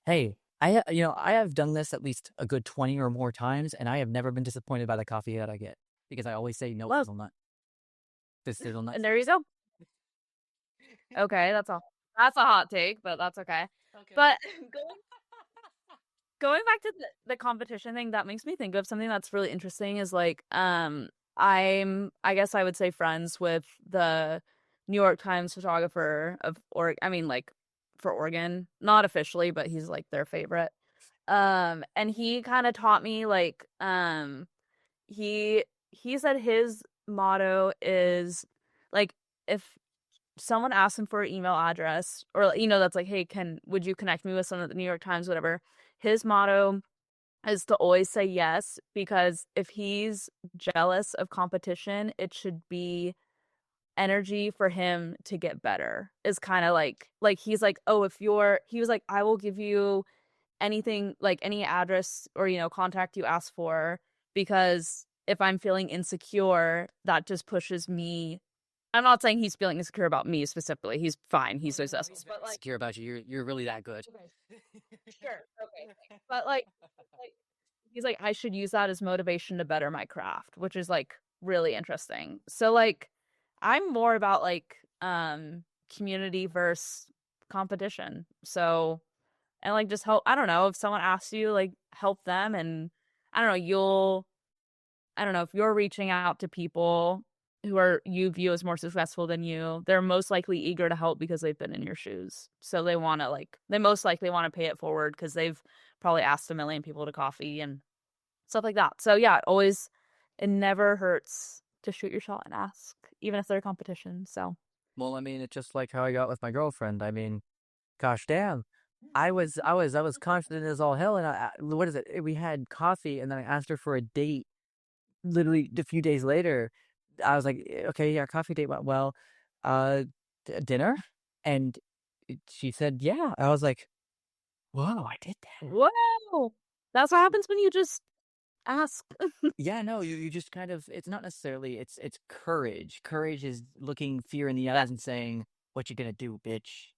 hey, I have done this at least a good 20 or more times, and I have never been disappointed by the coffee that I get, because I always say, no, hazelnut. This hazelnut. And there you go. Okay, that's a hot take, but that's okay. Okay. But going back to the competition thing, that makes me think of something that's really interesting is like I guess I would say friends with the New York Times photographer of I mean like for Oregon, not officially, but he's like their favorite. And he kind of taught me like he he said his motto is like if someone asks him for an email address or that's like, hey, would you connect me with someone at the New York Times, whatever, his motto is to always say yes, because if he's jealous of competition, it should be energy for him to get better. Is kind of like he's like, oh, he was like, I will give you anything, like any address or contact you ask for, because if I'm feeling insecure, that just pushes me. I'm not saying he's feeling insecure about me specifically. He's fine. He's successful. But like, Insecure about you. You're really that good. okay, sure, okay, thanks. But like he's like, I should use that as motivation to better my craft, which is like really interesting. So like, I'm more about like community versus competition. So and like just help. I don't know if someone asks you, like help them, and I don't know if you're reaching out to people you view as more successful than you, they're most likely eager to help because they've been in your shoes. So they most likely want to pay it forward because they've probably asked a million people to coffee and stuff like that. So yeah, it never hurts to shoot your shot and ask, even if they're a competition. So Well, I mean, it's just like how I got with my girlfriend. I mean, gosh damn. I was confident as all hell, and what is it? We had coffee, and then I asked her for a date. Literally, a few days later, I was like, "Okay, yeah, coffee date went well. Dinner?" And she said, "Yeah." I was like, "Whoa, I did that." whoa, that's what happens when you just ask. Yeah, no, you just kind of. It's not necessarily. It's courage. Courage is looking fear in the eyes and saying, "What you gonna do, bitch?"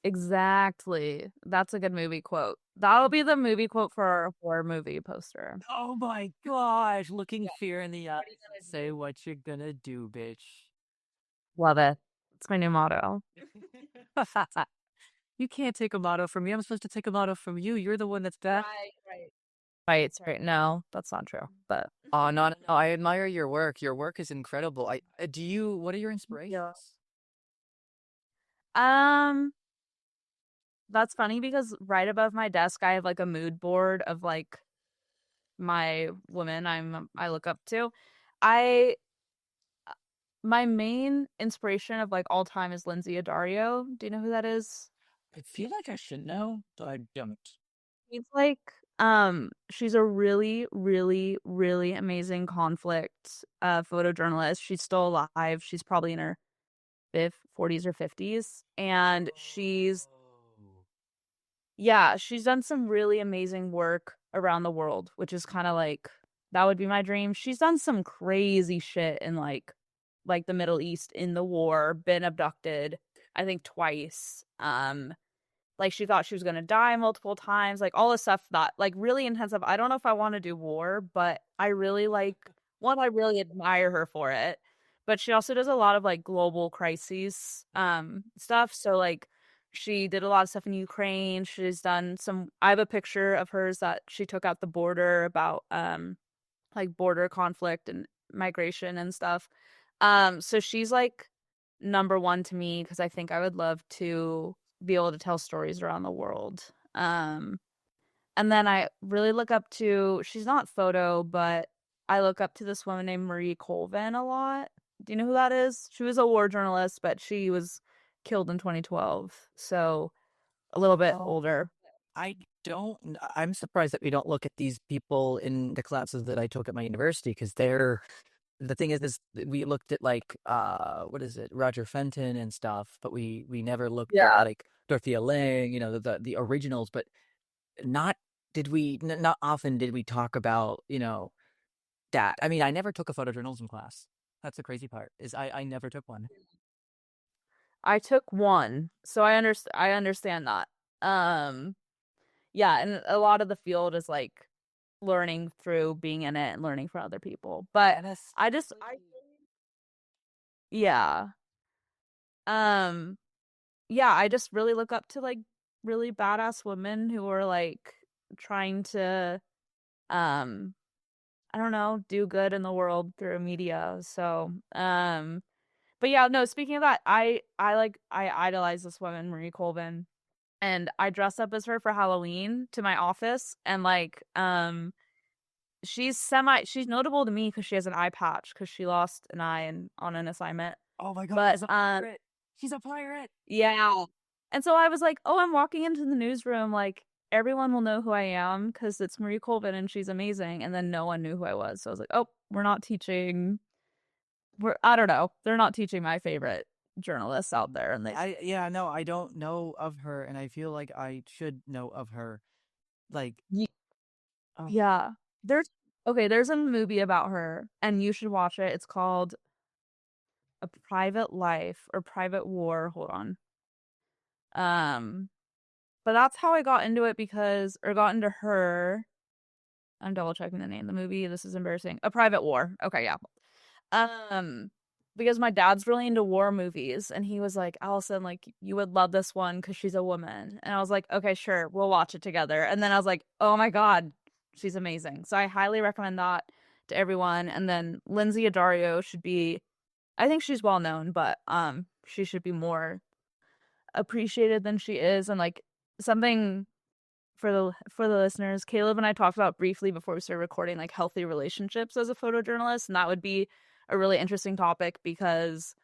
Exactly. That's a good movie quote. That'll be the movie quote for our horror movie poster. Oh my gosh, looking Yeah. fear in the eyes What are you and gonna say do? what you're gonna do, bitch. Love it. It's my new motto. You can't take a motto from me. I'm supposed to take a motto from you. You're the one that's bad. Right. Right. No, that's not true. But Oh, no, no, no. I admire your work. Your work is incredible. What are your yeah. inspirations? Um, that's funny because right above my desk I have like a mood board of like my women I look up to. I My main inspiration of like all time is Lindsay Addario. Do you know who that is? I feel like I should know, but I don't. She's like she's a really, really, really amazing conflict photojournalist. She's still alive. She's probably in her 40s or 50s. And Oh. she's done some really amazing work around the world, which is kind of like that would be my dream. She's done some crazy shit in like the Middle East in the war, been abducted, I think twice. Like she thought she was gonna die multiple times, like all this stuff that like really intensive. I don't know if I want to do war, but I really like I really admire her for it. But she also does a lot of like global crises stuff. So like she did a lot of stuff in Ukraine. She's done some I have a picture of hers that she took out the border about like border conflict and migration and stuff. So she's like number one to me because I think I would love to be able to tell stories around the world. And then I really look up to, she's not photo, but I look up to this woman named Marie Colvin a lot. Do you know who that is? She was a war journalist, but she was killed in 2012. So a little bit Oh, older. I don't. I'm surprised that we don't look at these people in the classes that I took at my university because they're the thing is we looked at like what is it, Roger Fenton and stuff, but we never looked at Yeah. like Dorothea Lange, the originals, but not not often did we talk about that. I mean, I never took a photojournalism class. That's the crazy part is I never took one. I took one, so I understand that. Um yeah, and a lot of the field is like learning through being in it and learning from other people. But And that's I yeah. Um yeah, I just really look up to like really badass women who are like trying to um I don't know, do good in the world through media. So, but yeah, no, speaking of that, I idolize this woman, Marie Colvin, and I dress up as her for Halloween to my office and like she's notable to me because she has an eye patch because she lost an eye on an assignment. oh my god, But she's a pirate. She's a pirate. yeah. And so I was like, "Oh, I'm walking into the newsroom like everyone will know who I am because it's Marie Colvin and she's amazing." And then no one knew who I was. So I was like, "Oh, I don't know. They're not teaching my favorite journalists out there." And Yeah, no, I don't know of her, and I feel like I should know of her. Like, Ye- oh, yeah. There's a movie about her and you should watch it. It's called A Private Life or Private War. Hold on. Um, but that's how I got into it got into her. I'm double checking the name of the movie. This is embarrassing. A Private War. Okay, yeah. Um, because my dad's really into war movies, and he was like, "Allison, like you would love this one because she's a woman." And I was like, "Okay, sure, we'll watch it together." And then I was like, "Oh my god, she's amazing!" So I highly recommend that. to everyone. And then Lindsay Addario should be, I think she's well known, but she should be more appreciated than she is. And like something for the listeners, Caleb and I talked about briefly before we started recording, like healthy relationships as a photojournalist, and that would be a really interesting topic because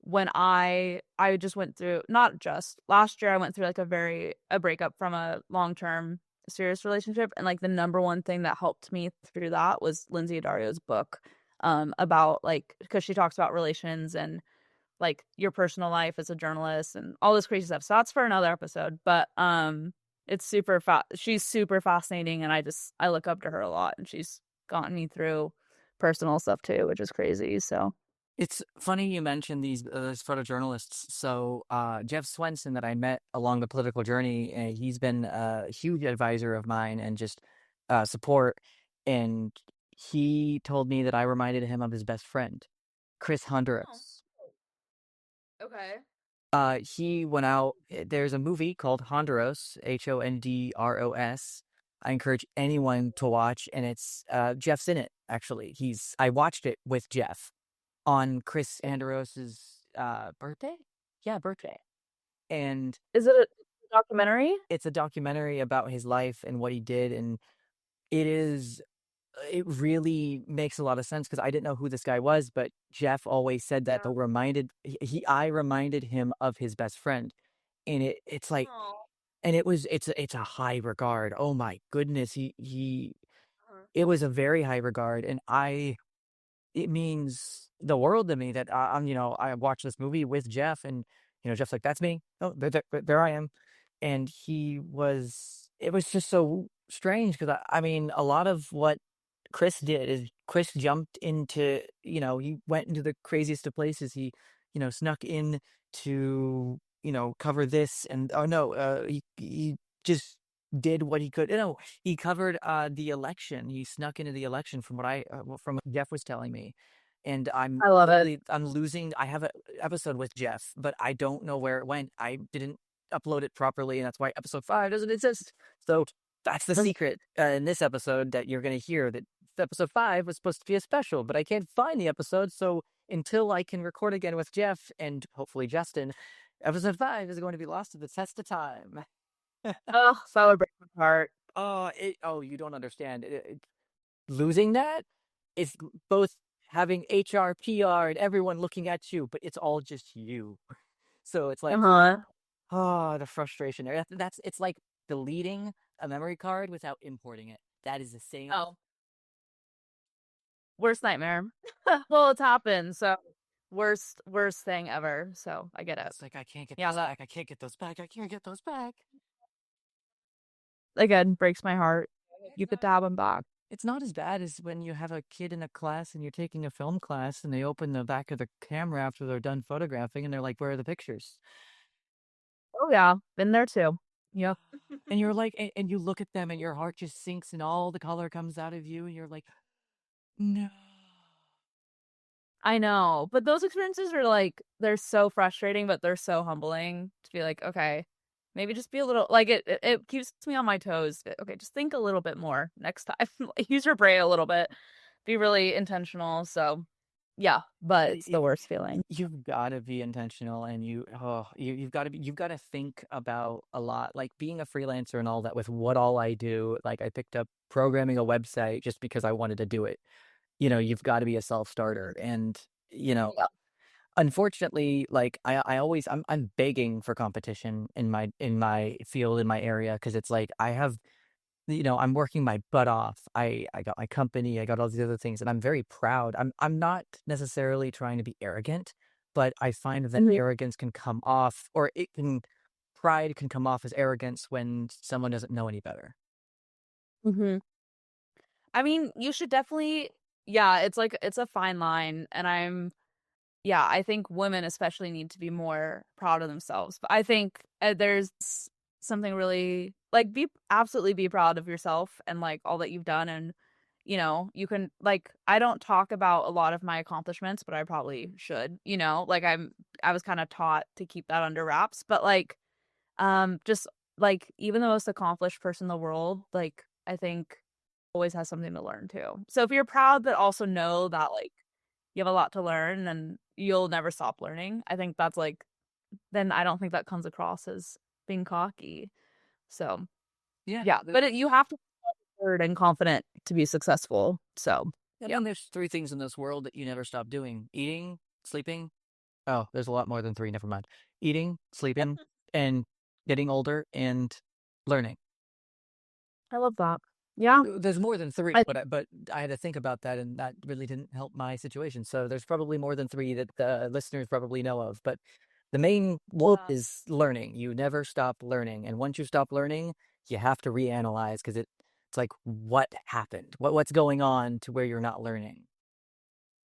when I just went through, not just last year, I went through like a breakup from a long-term serious relationship, and like the number one thing that helped me through that was Lindsay Addario's book, about like, because she talks about relations and like your personal life as a journalist and all this crazy stuff. So that's for another episode. But it's she's super fascinating, and I look up to her a lot, and she's gotten me through personal stuff too, which is crazy. So It's funny you mentioned these photojournalists. So Jeff Swenson that I met along the political journey, he's been a huge advisor of mine and just support. And he told me that I reminded him of his best friend, Chris Oh, Honduras. okay. He went out. There's a movie called Honduras, Hondros. I encourage anyone to watch, and it's Jeff's in it. Actually, I watched it with Jeff on Chris Andros's birthday. Yeah, birthday. And Is it a documentary? it's a documentary about his life and what he did, and it is it really makes a lot of sense because I didn't know who this guy was, but Jeff always said that Yeah. the reminded he I reminded him of his best friend, and it's like, Oh. and it's a high regard. Oh my goodness, he Uh-huh. it was a very high regard, and it means the world to me that I watched this movie with Jeff, and Jeff's like, that's me. Oh, there I am. And it was just so strange because I mean, a lot of what Chris did is Chris jumped into, he went into the craziest of places. He, snuck in to, cover this, and oh no, he just did what he could. He covered the election. He snuck into the election from from what Jeff was telling me. And I love it. I'm losing. I have an episode with Jeff, but I don't know where it went. I didn't upload it properly, and that's why episode 5 doesn't exist. So that's the secret in this episode that you're going to hear, that episode 5 was supposed to be a special, but I can't find the episode. So until I can record again with Jeff and hopefully Justin, episode 5 is going to be lost to the test of time. Oh, celebrate my heart. You don't understand. Losing that is both having HR, PR, and everyone looking at you, but it's all just you. So it's like, Uh-huh. the frustration there. It's like deleting a memory card without importing it. That is the same. Oh, worst nightmare. Well, it's happened, so worst thing ever. So I get it. It's like, I can't get Yeah, those that back. I can't get those back. I can't get those back. again breaks my heart. It's You not get to have them back. it's not as bad as when you have a kid in a class and you're taking a film class and they open the back of the camera after they're done photographing and they're like, where are the pictures? Oh yeah, been there too. Yep. And you're like, and you look at them and your heart just sinks and all the color comes out of you and you're like, no. I know, but those experiences are like, they're so frustrating, but they're so humbling to be like, okay, maybe just be a little like it keeps me on my toes. Okay, just think a little bit more next time. Like, use your brain a little bit. Be really intentional. So, yeah, but it's the worst feeling. You've got to be intentional, and you've got to think about a lot, like being a freelancer and all that. With what all I do, like I picked up programming a website just because I wanted to do it. You've got to be a self-starter, and Yeah. unfortunately, like I'm begging for competition in my field, in my area, because it's like I'm working my butt off. I got my company, I got all these other things, and I'm very proud. I'm not necessarily trying to be arrogant, but I find that Mhm. arrogance can come off, or pride can come off as arrogance when someone doesn't know any better. Mhm. I mean, you should definitely, yeah, it's like it's a fine line, and yeah, I think women especially need to be more proud of themselves. But I think there's something really like, absolutely be proud of yourself and like all that you've done. And you can, like, I don't talk about a lot of my accomplishments, but I probably should. Like, I was kind of taught to keep that under wraps, but like, just like, even the most accomplished person in the world, like, I think always has something to learn too. So if you're proud but also know that like you have a lot to learn and you'll never stop learning, I think that's like then I don't think that comes across as being cocky. So Yeah. yeah, but you have to be assured and confident to be successful. So I yeah. mean, there's three things in this world that you never stop doing: eating, sleeping. Oh, there's a lot more than three. Never mind. Eating, sleeping, and getting older and learning. I love that. Yeah. There's more than three, I but I had to think about that, and that really didn't help my situation. So there's probably more than three that the listeners probably know of. But the main one Yeah. is learning. You never stop learning, and once you stop learning, you have to reanalyze because it's like what happened, what's going on to where you're not learning.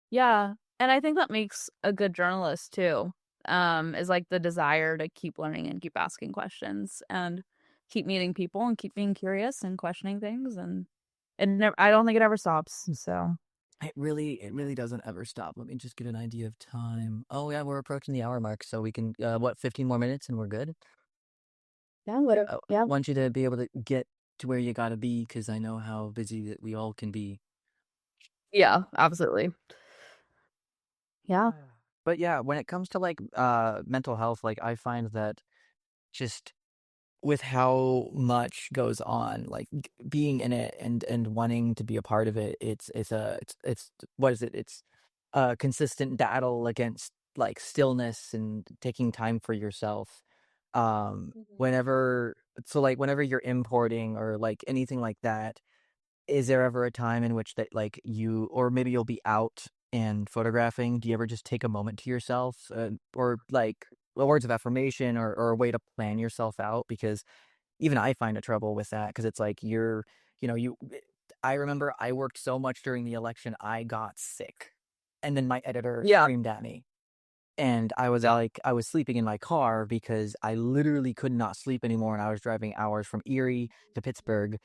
Yeah. And I think that makes a good journalist too. Is like the desire to keep learning and keep asking questions and keep meeting people and keep being curious and questioning things and never, I don't think it ever stops. So It really doesn't ever stop. Let me just get an idea of time. Oh yeah, we're approaching the hour mark, so we can what 15 more minutes and we're good. yeah, whatever. I Yeah. want you to be able to get to where you gotta be because I know how busy that we all can be. Yeah, absolutely. Yeah. But yeah, when it comes to like mental health, like I find that just with how much goes on, like being in it and wanting to be a part of it, it's what is it? It's a consistent battle against like stillness and taking time for yourself. Mhm. Whenever you're importing or like anything like that, is there ever a time in which that like you or maybe you'll be out and photographing? Do you ever just take a moment to yourself, or like words of affirmation or a way to plan yourself out? Because even I find a trouble with that because it's like you know, you. I remember I worked so much during the election, I got sick, and then my editor Yeah. screamed at me, and I was sleeping in my car because I literally could not sleep anymore, and I was driving hours from Erie to Pittsburgh,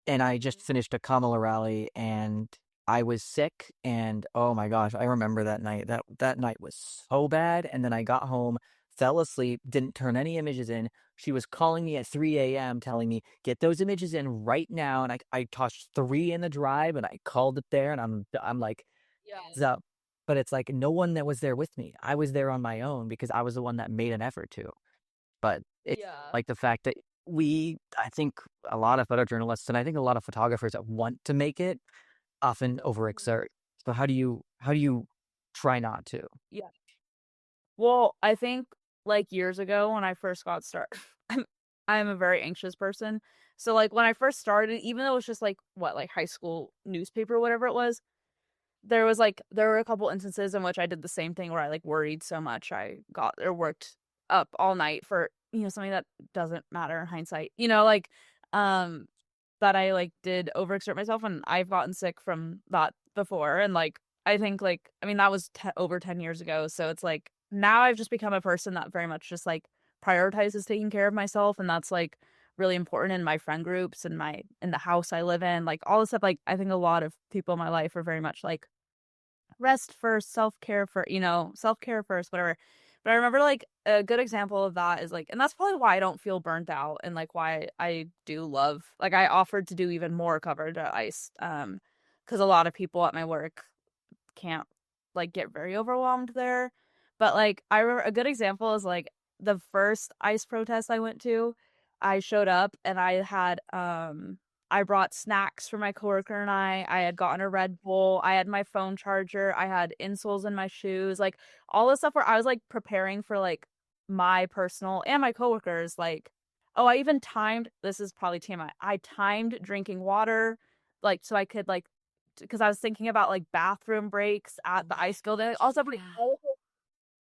and I just finished a Kamala rally, and I was sick, and oh my gosh, I remember that night. That night was so bad, and then I got home, fell asleep, didn't turn any images in. She was calling me at 3 a.m., telling me, "Get those images in right now." And I tossed three in the drive, and I called it there, and I'm like, Yeah. "Heads up." But it's like no one that was there with me. I was there on my own because I was the one that made an effort to. But it's Yeah. like the fact that I think a lot of photojournalists and I think a lot of photographers that want to make it often Mhm. overexert. So how do you try not to? Yeah. Well, I think like years ago when I first got started, I'm a very anxious person. So like when I first started, even though it was just like what, like high school newspaper, whatever it was, there were a couple instances in which I did the same thing where I like worried so much I got or worked up all night for, something that doesn't matter in hindsight. Um that I like did overexert myself and I've gotten sick from that before and like I think like I mean that was over 10 years ago, so it's like now I've just become a person that very much just like prioritizes taking care of myself, and that's like really important in my friend groups and my in the house I live in, like all this stuff. Like I think a lot of people in my life are very much like rest first, self-care for, self-care first, whatever. But I remember like a good example of that is like, and that's probably why I don't feel burnt out and like why I do love, like I offered to do even more coverage at ICE. Because a lot of people at my work can't like get very overwhelmed there. But like I remember a good example is like the first ICE protest I went to, I showed up and I brought snacks for my coworker and I had gotten a Red Bull, I had my phone charger, I had insoles in my shoes, like all this stuff where I was like preparing for like my personal and my coworkers, like oh, I even timed, this is probably TMI. I timed drinking water like so I could like because I was thinking about like bathroom breaks at the ice building. Also, like,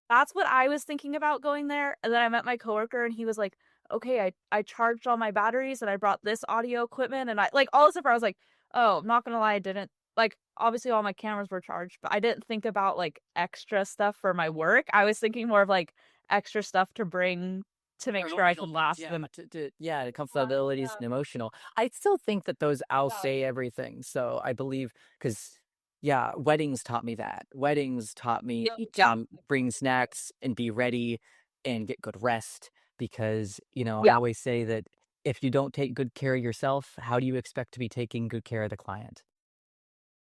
that's what I was thinking about going there. And then I met my coworker and he was like, okay, I charged all my batteries and I brought this audio equipment and I like all this stuff. I was like, oh, I'm not gonna lie, I didn't like obviously all my cameras were charged, but I didn't think about like extra stuff for my work. I was thinking more of like extra stuff to bring to make sure I could last Yeah, them. the comfortabilities and emotional. I still think that those I'll Yeah. say everything. So I believe because yeah, weddings taught me that. Weddings taught me Yeah. bring snacks and be ready and get good rest because I Yeah. always say that if you don't take good care of yourself, how do you expect to be taking good care of the client?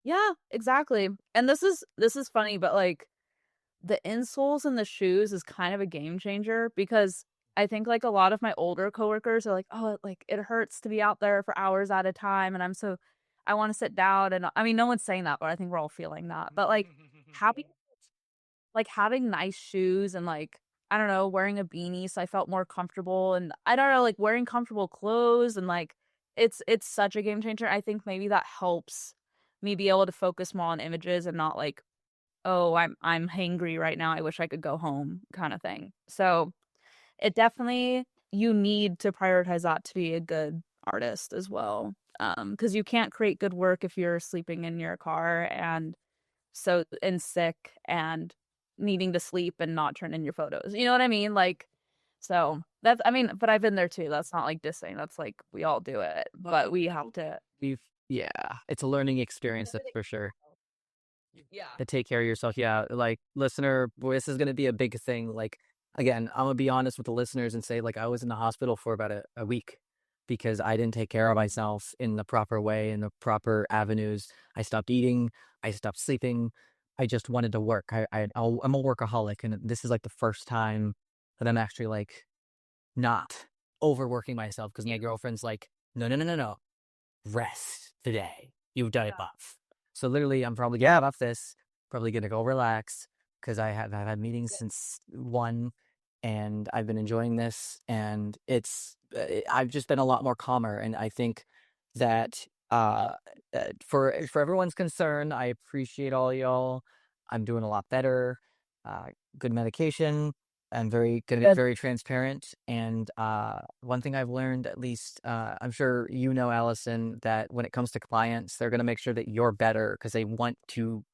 Yeah, exactly. And this is funny, but like the insoles in the shoes is kind of a game changer because I think like a lot of my older coworkers are like, "Oh, like it hurts to be out there for hours at a time and I want to sit down." And I mean, no one's saying that, but I think we're all feeling that. But having nice shoes and like I don't know, wearing a beanie so I felt more comfortable and I don't know, like wearing comfortable clothes and like it's such a game changer. I think maybe that helps me be able to focus more on images and not like, oh, I'm hangry right now. I wish I could go home kind of thing. So it definitely you need to prioritize that to be a good artist as well. Because you can't create good work if you're sleeping in your car and sick and needing to sleep and not turn in your photos. You know what I mean? Like, so that's, I mean, but I've been there too. That's not like dissing. That's like, we all do it, but we have to. We've Yeah, it's a learning experience, that's for sure. Yeah. To take care of yourself. Yeah, like listener, boy, this is gonna be a big thing. Like again, I'm gonna be honest with the listeners and say like I was in the hospital for about a week because I didn't take care of myself in the proper way, in the proper avenues. I stopped eating, I stopped sleeping. I just wanted to work. I'm a workaholic, and this is like the first time that I'm actually like not overworking myself because my girlfriend's like, no, no, no, no, no, rest today. You've done Yeah. enough. So literally, I'm probably yeah, off this. Probably gonna go relax because I've had meetings since 1, and I've been enjoying this, and I've just been a lot more calmer, and I think that for everyone's concern, I appreciate all y'all. I'm doing a lot better. Uh, Good medication. I'm very gonna be Good. very transparent. And one thing I've learned, at least, I'm sure you know, Allison, that when it comes to clients, they're gonna make sure that you're better because they want you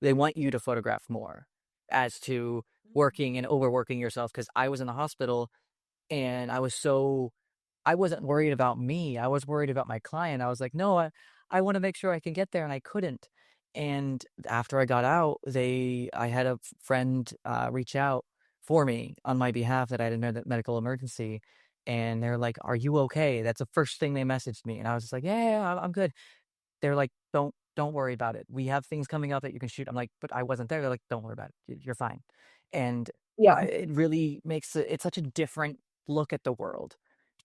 to photograph more, as to working and overworking yourself. Because I was in the hospital and I wasn't worried about me. I was worried about my client. I was like, no, I want to make sure I can get there, and I couldn't. And after I got out, I had a friend reach out for me on my behalf that I had a medical emergency, and they're like, "Are you okay?" That's the first thing they messaged me, and I was just like, "Yeah, yeah, I'm good." They're like, don't worry about it. We have things coming up that you can shoot." I'm like, "But I wasn't there." They're like, "Don't worry about it. You're fine." And Yeah. it really makes it's such a different look at the world.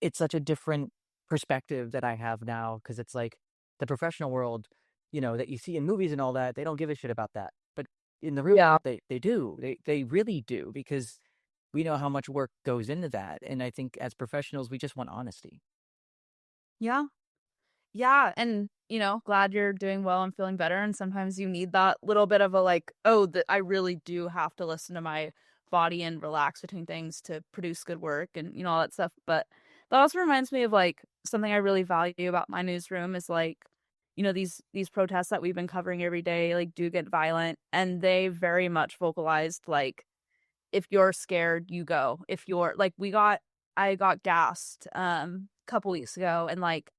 It's such a different perspective that I have now because it's like the professional world, that you see in movies and all that, they don't give a shit about that. But in the real Yeah. world, they do. They really do because we know how much work goes into that. And I think as professionals, we just want honesty. Yeah. Yeah, and glad you're doing well and feeling better. And sometimes you need that little bit of a like, oh, that I really do have to listen to my body and relax between things to produce good work and all that stuff. But that also reminds me of like something I really value about my newsroom is like, these protests that we've been covering every day like do get violent, and they very much vocalized like if you're scared, you go. If you're like I got gassed a couple weeks ago and like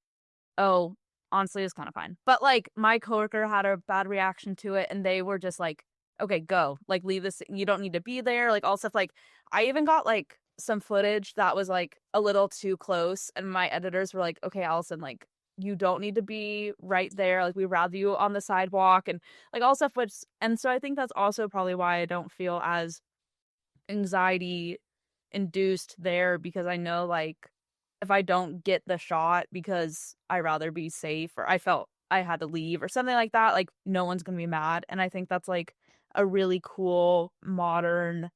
oh, honestly, it's kind of fine. But like my coworker had a bad reaction to it and they were just like, okay, go. Like leave this. You don't need to be there. Like all stuff. Like I even got like some footage that was like a little too close. And my editors were like, okay, Allison, like you don't need to be right there. Like we'd rather you on the sidewalk and like all stuff. And so I think that's also probably why I don't feel as anxiety induced there because I know like if I don't get the shot because I rather be safe or I felt I had to leave or something like that, like no one's gonna be mad. And I think that's like a really cool modern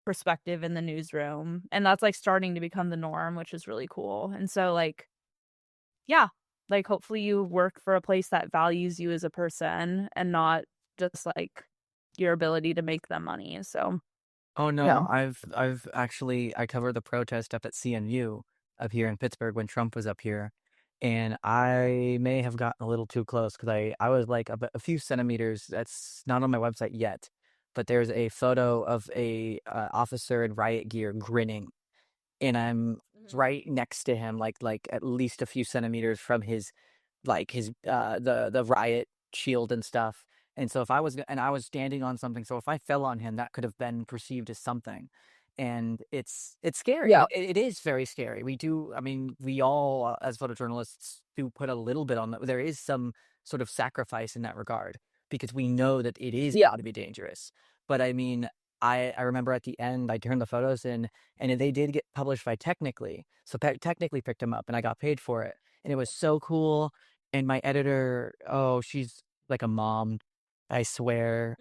perspective in the newsroom. And that's like starting to become the norm, which is really cool. And so like, yeah, like hopefully you work for a place that values you as a person and not just like your ability to make them money. So Oh yeah. no, I've actually I covered the protest up at CNU up here in Pittsburgh when Trump was up here, and I may have gotten a little too close because I was like a few centimeters. That's not on my website yet, but there's a photo of a officer in riot gear grinning, and I'm right next to him, like at least a few centimeters from the riot shield and stuff. And so if I was standing on something, so if I fell on him, that could have been perceived as something. and it's scary. Yeah. It is very scary. We do. I mean, we all as photojournalists do put a little bit on that. There is some sort of sacrifice in that regard because we know that it is Yeah. going to be dangerous. But I mean, I remember at the end I turned the photos in and they did get published by Technically, so Technically picked them up and I got paid for it, and it was so cool. And my editor, oh, she's like a mom, I swear.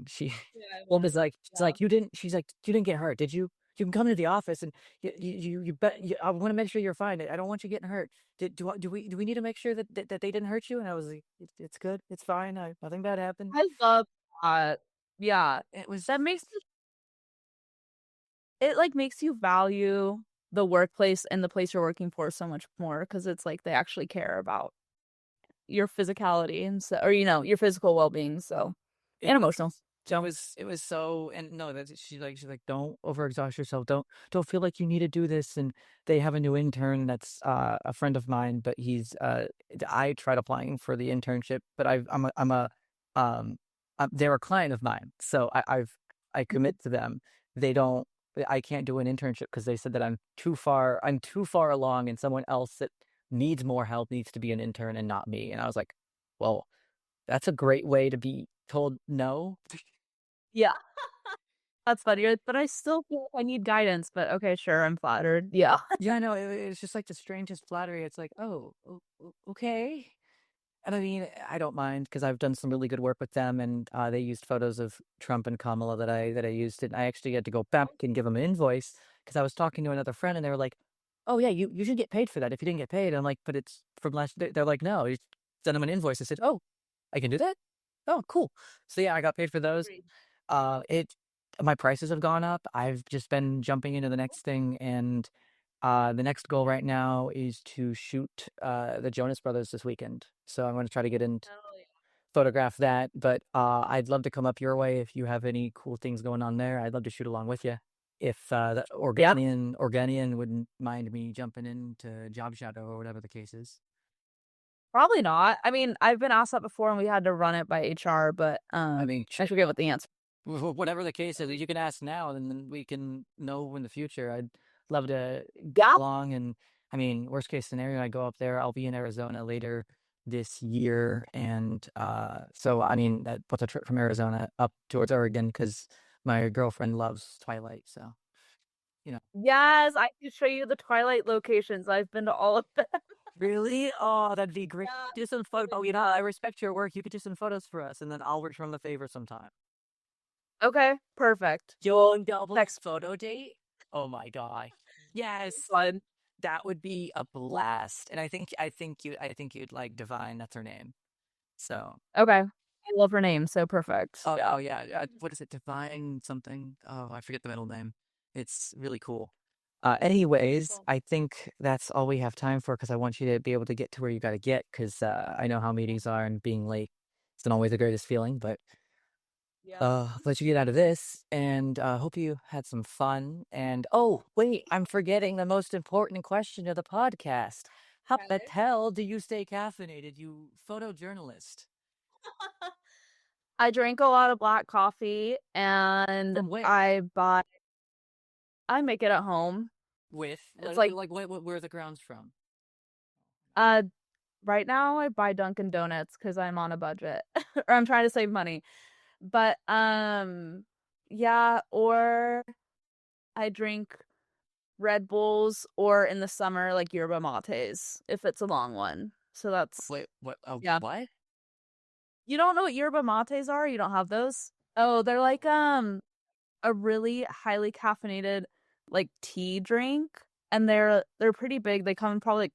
She Yeah, I well, was imagine. like, she's Yeah. like, she's like, you didn't get hurt, did you? You can come to the office and you bet. I want to make sure you're fine. I don't want you getting hurt. Do we need to make sure that they didn't hurt you? And I was like, it's good. It's fine. Nothing bad happened. I love that. Yeah. It was, That makes it like makes you value the workplace and the place you're working for so much more because it's like they actually care about your physicality and so or your physical well-being so it and was, emotional. So it was so, and no, that she's like, don't overexhaust yourself. Don't feel like you need to do this. And they have a new intern that's a friend of mine, but I tried applying for the internship, but I'm a, um, they're a client of mine. So I Mhm. commit to them. They don't, I can't do an internship because they said that I'm too far along and someone else that needs more help needs to be an intern and not me. And I was like, well, that's a great way to be told no. Yeah, that's funny, but I still feel like I need guidance, but okay, sure, I'm flattered. Yeah. Yeah, no, it's just like the strangest flattery. It's like, oh, okay. And I mean, I don't mind because I've done some really good work with them, and they used photos of Trump and Kamala that I used, and I actually had to go back and give them an invoice because I was talking to another friend, and they were like, "Oh yeah, you should get paid for that if you didn't get paid." I'm like, "But it's from last." They're like, "No, you send them an invoice." I said, "Oh, I can do that. Oh, cool." So yeah, I got paid for those. Agreed. It my prices have gone up. I've just been jumping into the next thing, and the next goal right now is to shoot the Jonas Brothers this weekend. So I'm going to try to get in Hell yeah. photograph that. But I'd love to come up your way if you have any cool things going on there. I'd love to shoot along with you. If the Yeah. Organian wouldn't mind me jumping into Job Shadow or whatever the case is. Probably not. I mean, I've been asked that before and we had to run it by HR, but I mean, I forget what the answer. whatever the case is, you can ask now, and then we can know in the future. I'd love to get Yeah. along, and I mean, worst case scenario, I go up there. I'll be in Arizona later this year, and so I mean, that puts a trip from Arizona up towards Oregon because my girlfriend loves Twilight. So you know, Yes, I can show you the Twilight locations. I've been to all of them. really, oh, that'd be great. Yeah. Do some photo. Oh, I respect your work. You could do some photos for us, and then I'll return the favor sometime. Okay, perfect. Young double Next photo date. Oh my god. Yes. one. That would be a blast, and I think you'd like Divine, that's her name. So, Okay. I love her name, so perfect. oh yeah, what is it? Divine something? Oh, I forget the middle name. It's really cool. Anyways, Cool. I think that's all we have time for because I want you to be able to get to where you got to get because I know how meetings are and being late isn't always the greatest feeling, but Yeah. let you get out of this and hope you had some fun. And oh, wait, I'm forgetting the most important question of the podcast. How the Okay. hell do you stay caffeinated, you photojournalist? I drink a lot of black coffee and From where? I make it at home. With It's like where are the grounds from? uh right now I buy Dunkin' Donuts because I'm on a budget or I'm trying to save money. But yeah, or I drink Red Bulls or in the summer like yerba mates if it's a long one. So that's Wait, what? yeah. What? You don't know what yerba mates are? You don't have those? Oh, they're like a really highly caffeinated like tea drink and they're pretty big. They come in probably like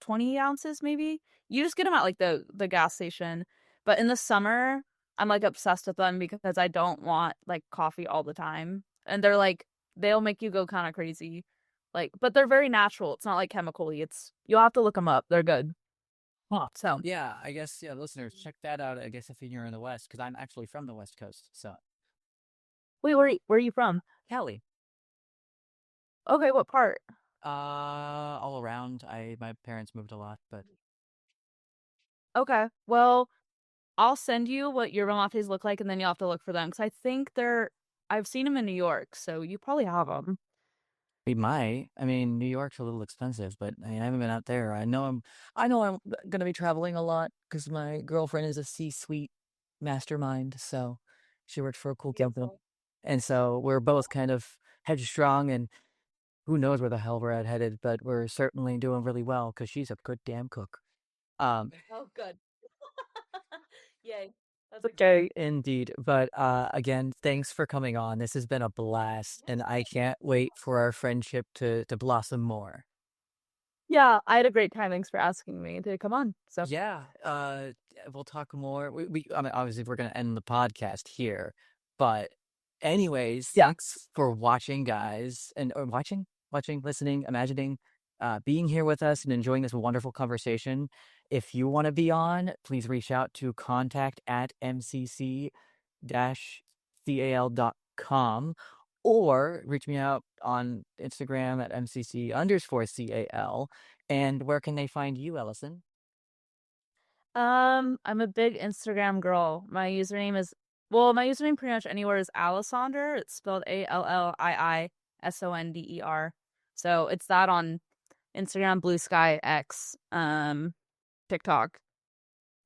20 ounces maybe. You just get them at like the gas station. But in the summer, I'm like obsessed with them because I don't want like coffee all the time. And they'll make you go kind of crazy. Like but they're very natural. It's not like chemical-y. It's you'll have to look them up. They're good. Huh. So, Yeah, I guess, yeah, listeners, check that out. I guess if you're in the West, because I'm actually from the West Coast. So, wait, where are you from? Cali, Okay, what part? all around. My parents moved a lot, but Okay. Well, I'll send you what yerba mates look like, and then you'll have to look for them because I think they're I've seen them in New York, so you probably have them. We might. I mean, New York's a little expensive, but I haven't been out there. I know I'm gonna be traveling a lot because my girlfriend is a C-suite mastermind, so she works for a cool company. Beautiful. And so we're both kind of headstrong, and who knows where the hell we're headed, but we're certainly doing really well because she's a good damn cook. Um, Oh, good. Yay. That's okay, indeed. But again, thanks for coming on. This has been a blast, and I can't wait for our friendship to blossom more. Yeah, I had a great time. Thanks for asking me to come on. So, Yeah, we'll talk more. I mean, obviously, we're gonna end the podcast here, but anyways, yeah. thanks for watching, guys, and or watching, listening, imagining, being here with us and enjoying this wonderful conversation. If you want to be on, please reach out to contact@mcc-cal.com or reach me out on Instagram at mcc_cal. And where can they find you, Allison? I'm a big Instagram girl. My username pretty much anywhere is Allisonder. It's spelled Alliisonder. So it's that on Instagram, Blue Sky, X, TikTok,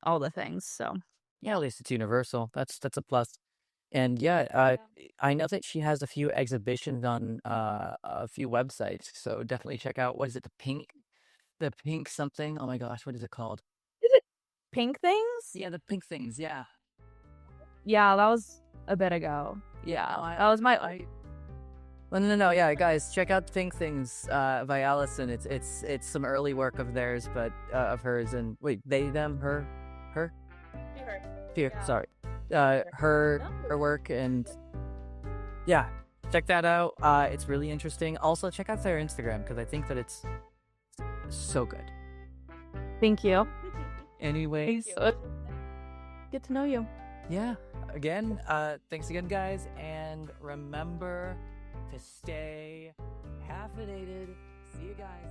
all the things. So Yeah, at least it's universal. That's a plus. And yeah, I know that she has a few exhibitions on a few websites, so definitely check out. What is it? The pink something. Oh my gosh, what is it called? is it Pink Things? Yeah, the pink things. Yeah, Yeah, that was a bit ago. yeah. That was my Well, no. Yeah, guys, check out Pink Things by Allison. It's some early work of theirs, but of hers. And wait, they, them, her, her, here. Yeah. Sorry, her work, and yeah, check that out. It's really interesting. Also, check out their Instagram because I think that it's so good. Thank you. Anyways, Get to know you. yeah. Again, thanks again, guys, and remember to stay caffeinated. See you guys.